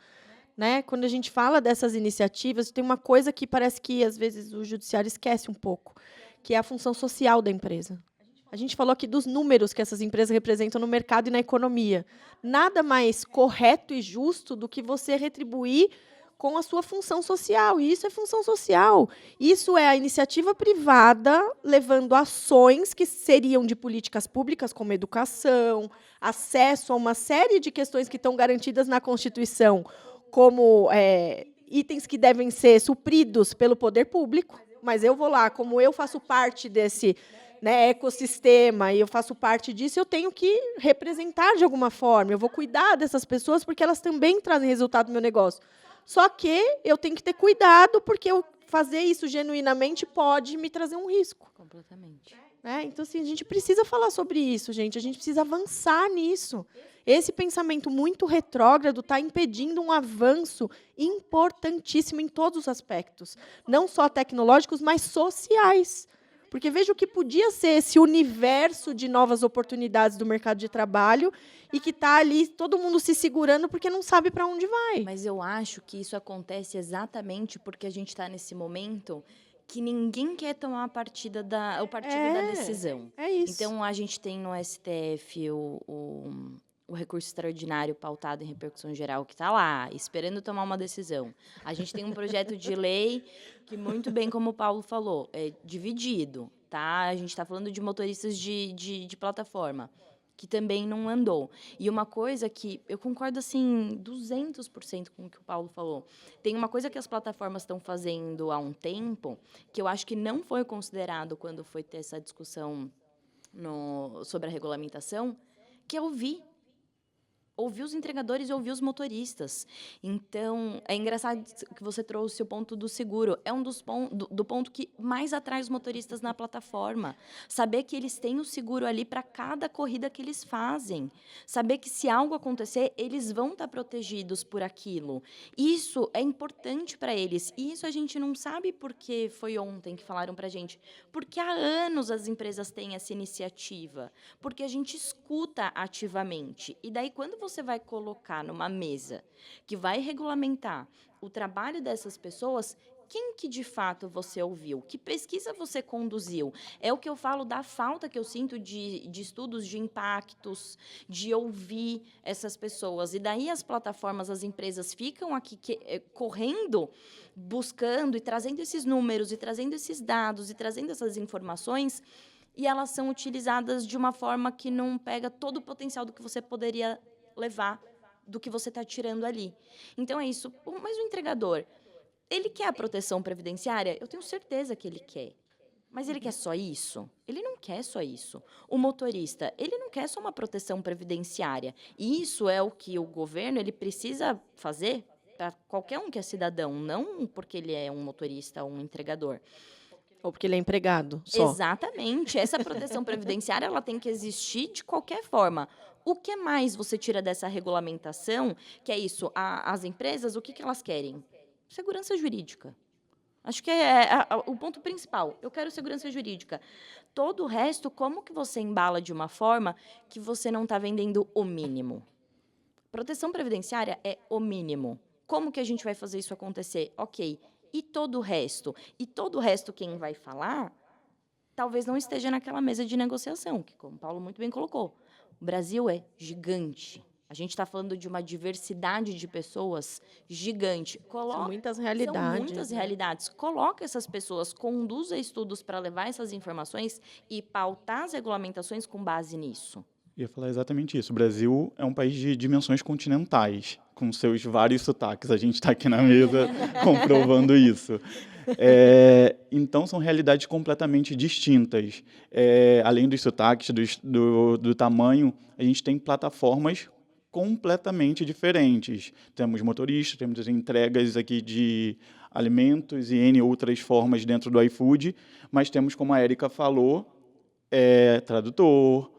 Speaker 2: Né? Quando a gente fala dessas iniciativas, tem uma coisa que parece que, às vezes, o judiciário esquece um pouco, que é a função social da empresa. A gente falou aqui dos números que essas empresas representam no mercado e na economia. Nada mais correto e justo do que você retribuir com a sua função social. E isso é função social. Isso é a iniciativa privada levando ações que seriam de políticas públicas, como educação, acesso a uma série de questões que estão garantidas na Constituição, como itens que devem ser supridos pelo poder público. Mas eu vou lá, como eu faço parte desse ecossistema e eu faço parte disso, eu tenho que representar de alguma forma. Eu vou cuidar dessas pessoas porque elas também trazem resultado no meu negócio. Só que eu tenho que ter cuidado, porque eu fazer isso genuinamente pode me trazer um risco.
Speaker 4: Completamente.
Speaker 2: Então, assim, a gente precisa falar sobre isso, gente. A gente precisa avançar nisso. Esse pensamento muito retrógrado está impedindo um avanço importantíssimo em todos os aspectos. Não só tecnológicos, mas sociais. Porque veja o que podia ser esse universo de novas oportunidades do mercado de trabalho e que está ali todo mundo se segurando porque não sabe para onde vai.
Speaker 4: Mas eu acho que isso acontece exatamente porque a gente está nesse momento que ninguém quer tomar o partido da decisão.
Speaker 2: É isso.
Speaker 4: Então, a gente tem no STF o recurso extraordinário pautado em repercussão geral, que está lá, esperando tomar uma decisão. A gente tem um projeto de lei que, muito bem como o Paulo falou, é dividido. Tá? A gente está falando de motoristas de plataforma, que também não andou. E uma coisa que eu concordo, assim, 200% com o que o Paulo falou. Tem uma coisa que as plataformas estão fazendo há um tempo, que eu acho que não foi considerado quando foi ter essa discussão sobre a regulamentação, que é ouvir os entregadores e ouvir os motoristas. Então, é engraçado que você trouxe o ponto do seguro. É um dos do ponto que mais atrai os motoristas na plataforma. Saber que eles têm o seguro ali para cada corrida que eles fazem. Saber que, se algo acontecer, eles vão estar protegidos por aquilo. Isso é importante para eles. E isso a gente não sabe porque foi ontem que falaram para a gente. Porque há anos as empresas têm essa iniciativa. Porque a gente escuta ativamente. E daí, quando você vai colocar numa mesa que vai regulamentar o trabalho dessas pessoas, quem que de fato você ouviu? Que pesquisa você conduziu? É o que eu falo da falta que eu sinto de estudos de impactos, de ouvir essas pessoas. E daí as plataformas, as empresas ficam aqui correndo, buscando e trazendo esses números, e trazendo esses dados, e trazendo essas informações, e elas são utilizadas de uma forma que não pega todo o potencial do que você poderia levar, do que você está tirando ali. Então, é isso. Mas o entregador, ele quer a proteção previdenciária? Eu tenho certeza que ele quer. Mas ele quer só isso? Ele não quer só isso. O motorista, ele não quer só uma proteção previdenciária. E isso é o que o governo ele precisa fazer para qualquer um que é cidadão, não porque ele é um motorista ou um entregador.
Speaker 2: Ou porque ele é empregado, só.
Speaker 4: Exatamente. Essa proteção previdenciária ela tem que existir de qualquer forma. O que mais você tira dessa regulamentação, que é isso, as empresas, o que elas querem? Segurança jurídica. Acho que é o ponto principal. Eu quero segurança jurídica. Todo o resto, como que você embala de uma forma que você não está vendendo o mínimo? Proteção previdenciária é o mínimo. Como que a gente vai fazer isso acontecer? Ok. E todo o resto? E todo o resto quem vai falar, talvez não esteja naquela mesa de negociação, que como o Paulo muito bem colocou, o Brasil é gigante. A gente está falando de uma diversidade de pessoas gigante.
Speaker 2: São muitas
Speaker 4: São
Speaker 2: realidades.
Speaker 4: muitas
Speaker 2: né?
Speaker 4: realidades. Coloca essas pessoas, conduza estudos para levar essas informações e pautar as regulamentações com base nisso.
Speaker 3: Ia falar exatamente isso. O Brasil é um país de dimensões continentais, com seus vários sotaques. A gente está aqui na mesa comprovando isso. Então, são realidades completamente distintas. Além dos sotaques, do tamanho, a gente tem plataformas completamente diferentes. Temos motoristas, temos entregas aqui de alimentos e N outras formas dentro do iFood, mas temos, como a Érica falou, tradutor,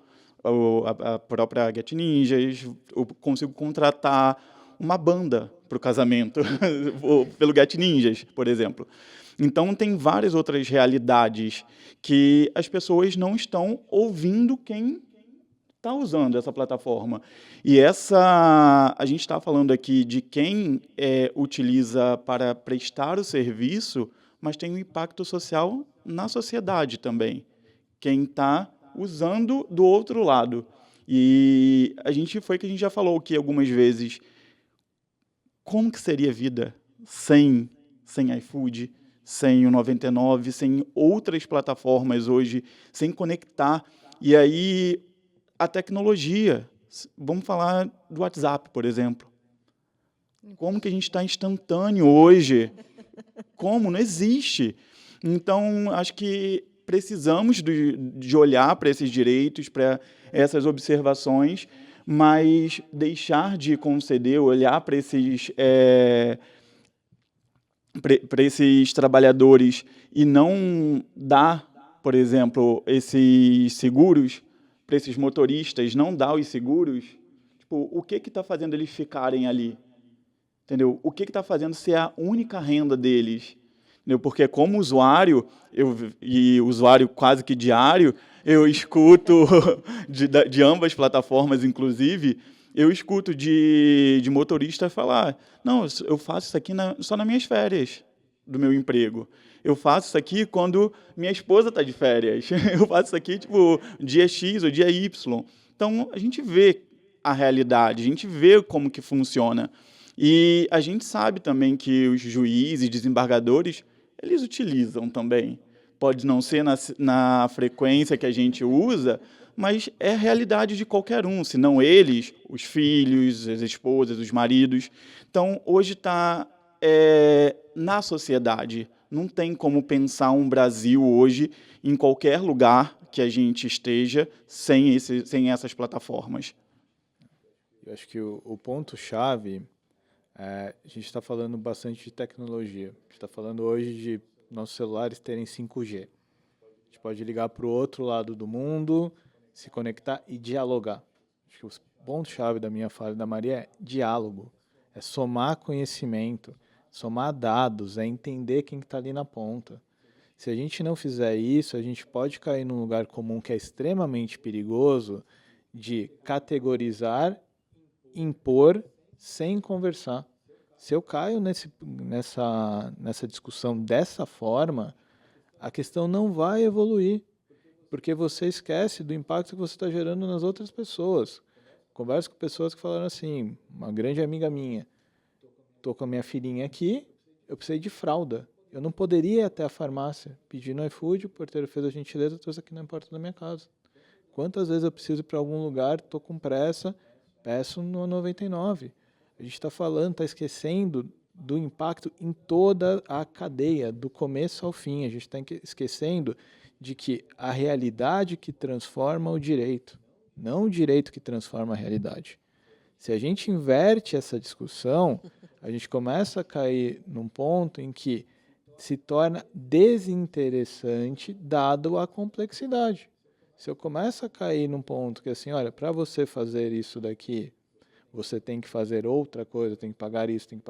Speaker 3: a própria Get Ninjas, eu consigo contratar uma banda para o casamento, pelo Get Ninjas, por exemplo. Então, tem várias outras realidades que as pessoas não estão ouvindo quem está usando essa plataforma. E a gente está falando aqui de quem utiliza para prestar o serviço, mas tem um impacto social na sociedade também. Quem está usando do outro lado. E a gente já falou aqui algumas vezes, como que seria a vida sem iFood, sem o 99, sem outras plataformas hoje, sem conectar. E aí, a tecnologia, vamos falar do WhatsApp, por exemplo. Como que a gente está instantâneo hoje? Como? Não existe. Então, acho que precisamos de olhar para esses direitos, para essas observações, mas deixar de conceder, olhar para esses trabalhadores e não dar, por exemplo, esses seguros para esses motoristas, não dar os seguros, tipo, o que está fazendo eles ficarem ali? Entendeu? O que está fazendo ser a única renda deles? Entendeu? Porque como usuário, e usuário quase que diário, eu escuto, de ambas plataformas, inclusive, eu escuto de motorista falar, não, eu faço isso aqui só nas minhas férias do meu emprego. Eu faço isso aqui quando minha esposa está de férias. Eu faço isso aqui, tipo, dia X ou dia Y. Então, a gente vê a realidade, a gente vê como que funciona. E a gente sabe também que os juízes, desembargadores, eles utilizam também. Pode não ser na frequência que a gente usa, mas é a realidade de qualquer um, se não eles, os filhos, as esposas, os maridos. Então, hoje está na sociedade. Não tem como pensar um Brasil hoje em qualquer lugar que a gente esteja sem essas plataformas.
Speaker 5: Eu acho que o ponto-chave, a gente está falando bastante de tecnologia. A gente está falando hoje de nossos celulares terem 5G. A gente pode ligar para o outro lado do mundo, se conectar e dialogar. Acho que o ponto-chave da minha fala e da Maria é diálogo. É somar conhecimento, somar dados, é entender quem está ali na ponta. Se a gente não fizer isso, a gente pode cair num lugar comum que é extremamente perigoso de categorizar, impor, sem conversar. Se eu caio nessa discussão dessa forma, a questão não vai evoluir, porque você esquece do impacto que você está gerando nas outras pessoas. Converso com pessoas que falaram assim, uma grande amiga minha, estou com a minha filhinha aqui, eu precisei de fralda. Eu não poderia ir até a farmácia, pedir no iFood, o porteiro fez a gentileza, trouxe aqui na porta da minha casa. Quantas vezes eu preciso ir para algum lugar, estou com pressa, peço no 99. A gente está falando, está esquecendo do impacto em toda a cadeia, do começo ao fim. A gente está esquecendo de que a realidade que transforma o direito, não o direito que transforma a realidade. Se a gente inverte essa discussão, a gente começa a cair num ponto em que se torna desinteressante dado a complexidade. Se eu começo a cair num ponto que assim, olha, para você fazer isso daqui, você tem que fazer outra coisa, tem que pagar isso, tem que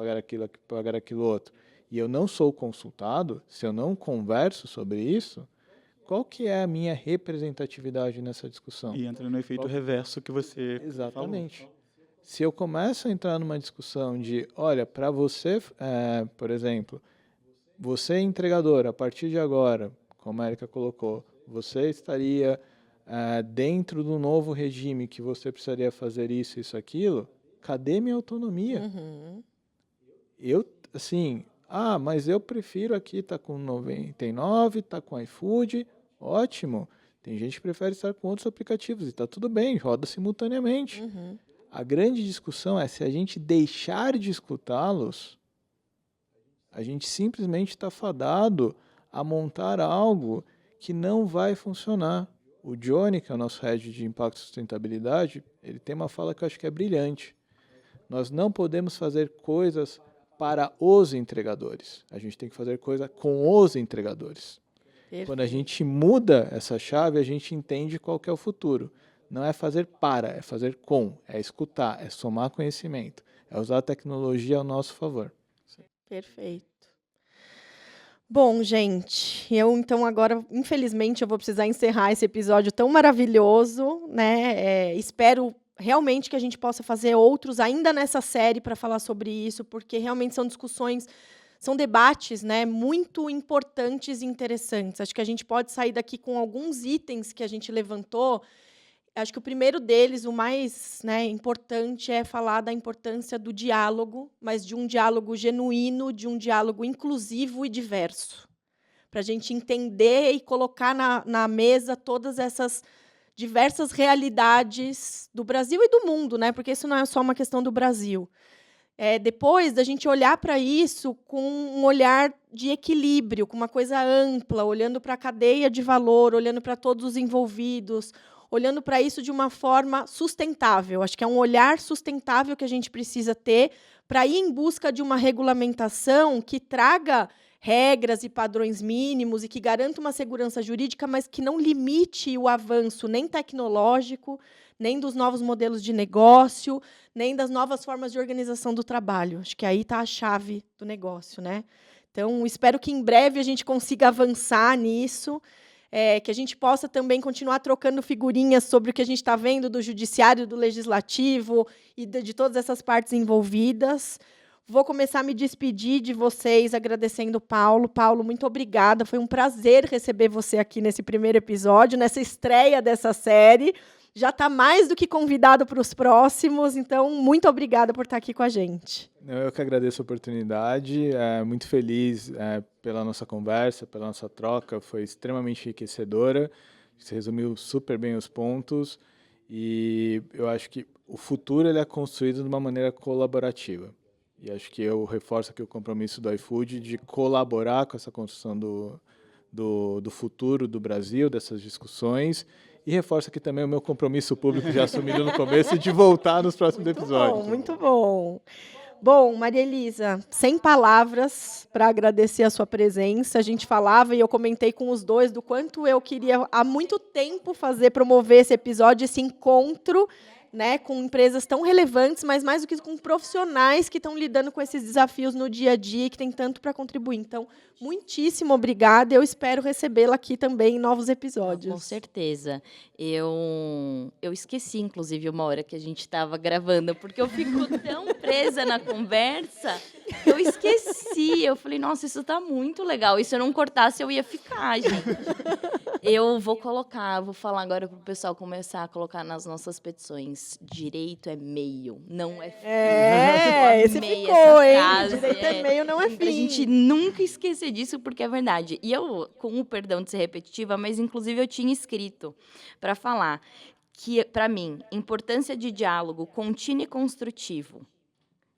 Speaker 5: pagar aquilo outro, e eu não sou consultado, se eu não converso sobre isso, qual que é a minha representatividade nessa discussão?
Speaker 3: E entra no efeito reverso que você
Speaker 5: Exatamente.
Speaker 3: falou.
Speaker 5: Se eu começo a entrar numa discussão de, olha, para você, por exemplo, você entregador, a partir de agora, como a Erika colocou, você estaria dentro do novo regime que você precisaria fazer isso, isso, aquilo, cadê minha autonomia? Eu, assim, mas eu prefiro aqui estar com 99, estar com iFood, ótimo. Tem gente que prefere estar com outros aplicativos e está tudo bem, roda simultaneamente. A grande discussão é se a gente deixar de escutá-los, a gente simplesmente está fadado a montar algo que não vai funcionar. O Johnny, que é o nosso head de impacto e sustentabilidade, ele tem uma fala que eu acho que é brilhante. Nós não podemos fazer coisas para os entregadores. A gente tem que fazer coisa com os entregadores. Perfeito. Quando a gente muda essa chave, a gente entende qual que é o futuro. Não é fazer para, é fazer com, é escutar, é somar conhecimento, é usar a tecnologia ao nosso favor.
Speaker 2: Perfeito. Bom, gente, eu então agora, infelizmente, eu vou precisar encerrar esse episódio tão maravilhoso, né? Espero realmente que a gente possa fazer outros ainda nessa série para falar sobre isso, porque realmente são discussões, são debates, né, muito importantes e interessantes. Acho que a gente pode sair daqui com alguns itens que a gente levantou. Acho que o primeiro deles, o mais, né, importante, é falar da importância do diálogo, mas de um diálogo genuíno, de um diálogo inclusivo e diverso, para a gente entender e colocar na mesa todas essas diversas realidades do Brasil e do mundo, né, porque isso não é só uma questão do Brasil. Depois da gente olhar para isso com um olhar de equilíbrio, com uma coisa ampla, olhando para a cadeia de valor, olhando para todos os envolvidos, olhando para isso de uma forma sustentável. Acho que é um olhar sustentável que a gente precisa ter para ir em busca de uma regulamentação que traga regras e padrões mínimos e que garanta uma segurança jurídica, mas que não limite o avanço nem tecnológico, nem dos novos modelos de negócio, nem das novas formas de organização do trabalho. Acho que aí está a chave do negócio, né? Então, espero que em breve a gente consiga avançar nisso, que a gente possa também continuar trocando figurinhas sobre o que a gente está vendo do judiciário, do legislativo e de todas essas partes envolvidas. Vou começar a me despedir de vocês, agradecendo o Paulo. Paulo, muito obrigada. Foi um prazer receber você aqui nesse primeiro episódio, nessa estreia dessa série. Já está mais do que convidado para os próximos, então, muito obrigada por estar aqui com a gente.
Speaker 5: Eu que agradeço a oportunidade, muito feliz pela nossa conversa, pela nossa troca, foi extremamente enriquecedora, você resumiu super bem os pontos, e eu acho que o futuro ele é construído de uma maneira colaborativa. E acho que eu reforço aqui o compromisso do iFood de colaborar com essa construção do futuro do Brasil, dessas discussões, e reforço aqui também o meu compromisso público já assumido no começo de voltar nos próximos episódios.
Speaker 2: Muito bom. Bom, Maria Elisa, sem palavras para agradecer a sua presença. A gente falava e eu comentei com os dois do quanto eu queria há muito tempo promover esse episódio, esse encontro, né, com empresas tão relevantes, mas mais do que com profissionais que estão lidando com esses desafios no dia a dia e que tem tanto para contribuir. Então, muitíssimo obrigada. Eu espero recebê-la aqui também em novos episódios.
Speaker 4: Com certeza. Eu esqueci, inclusive, uma hora que a gente estava gravando, porque eu fico tão presa na conversa, eu esqueci. Eu falei, nossa, isso está muito legal. E se eu não cortasse, eu ia ficar, gente. Eu vou falar agora para o pessoal começar a colocar nas nossas petições. Direito é meio, não é fim.
Speaker 2: Esse ficou, hein?
Speaker 4: Frase,
Speaker 2: Direito é meio, não é fim.
Speaker 4: A gente nunca esquecer disso, porque é verdade. E eu, com o perdão de ser repetitiva, mas inclusive eu tinha escrito para falar que, para mim, importância de diálogo contínuo e construtivo.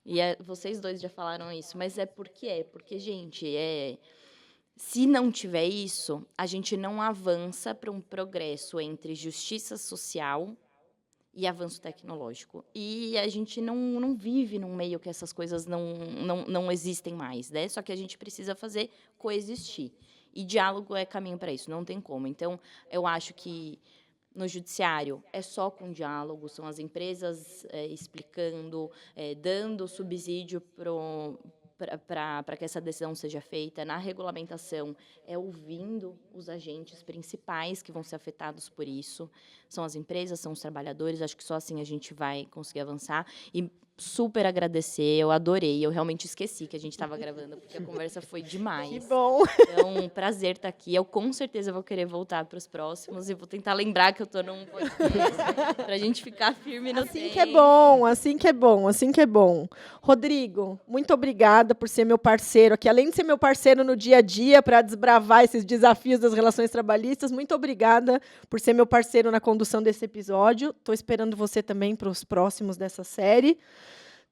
Speaker 4: E vocês dois já falaram isso, mas porque, gente, se não tiver isso, a gente não avança para um progresso entre justiça social e avanço tecnológico. E a gente não vive num meio que essas coisas não existem mais, né? Só que a gente precisa fazer coexistir. E diálogo é caminho para isso, não tem como. Então, eu acho que no judiciário é só com diálogo, são as empresas explicando, dando subsídio para que essa decisão seja feita. Na regulamentação, ouvindo os agentes principais que vão ser afetados por isso. São as empresas, são os trabalhadores. Acho que só assim a gente vai conseguir avançar. E super agradecer, eu adorei. Eu realmente esqueci que a gente estava gravando, porque a conversa foi demais.
Speaker 2: Que bom.
Speaker 4: Então, prazer estar aqui. Eu, com certeza, vou querer voltar para os próximos e vou tentar lembrar que eu estou num podcast para a gente ficar firme no
Speaker 2: Assim
Speaker 4: tempo.
Speaker 2: que é bom, assim que é bom, assim que é bom. Rodrigo, muito obrigada por ser meu parceiro aqui. Além de ser meu parceiro no dia a dia para desbravar esses desafios das relações trabalhistas, muito obrigada por ser meu parceiro na condução desse episódio. Estou esperando você também para os próximos dessa série.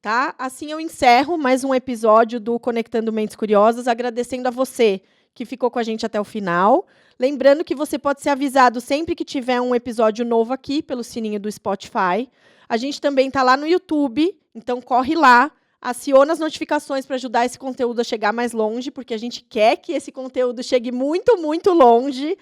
Speaker 2: Tá? Assim eu encerro mais um episódio do Conectando Mentes Curiosas, agradecendo a você que ficou com a gente até o final. Lembrando que você pode ser avisado sempre que tiver um episódio novo aqui, pelo sininho do Spotify. A gente também está lá no YouTube, então corre lá, aciona as notificações para ajudar esse conteúdo a chegar mais longe, porque a gente quer que esse conteúdo chegue muito, muito longe.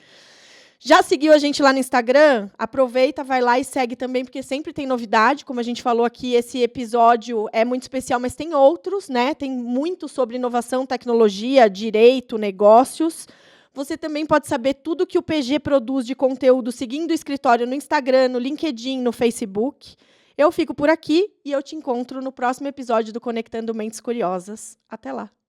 Speaker 2: Já seguiu a gente lá no Instagram? Aproveita, vai lá e segue também, porque sempre tem novidade. Como a gente falou aqui, esse episódio é muito especial, mas tem outros, né? Tem muito sobre inovação, tecnologia, direito, negócios. Você também pode saber tudo que o PG produz de conteúdo seguindo o escritório no Instagram, no LinkedIn, no Facebook. Eu fico por aqui e eu te encontro no próximo episódio do Conectando Mentes Curiosas. Até lá!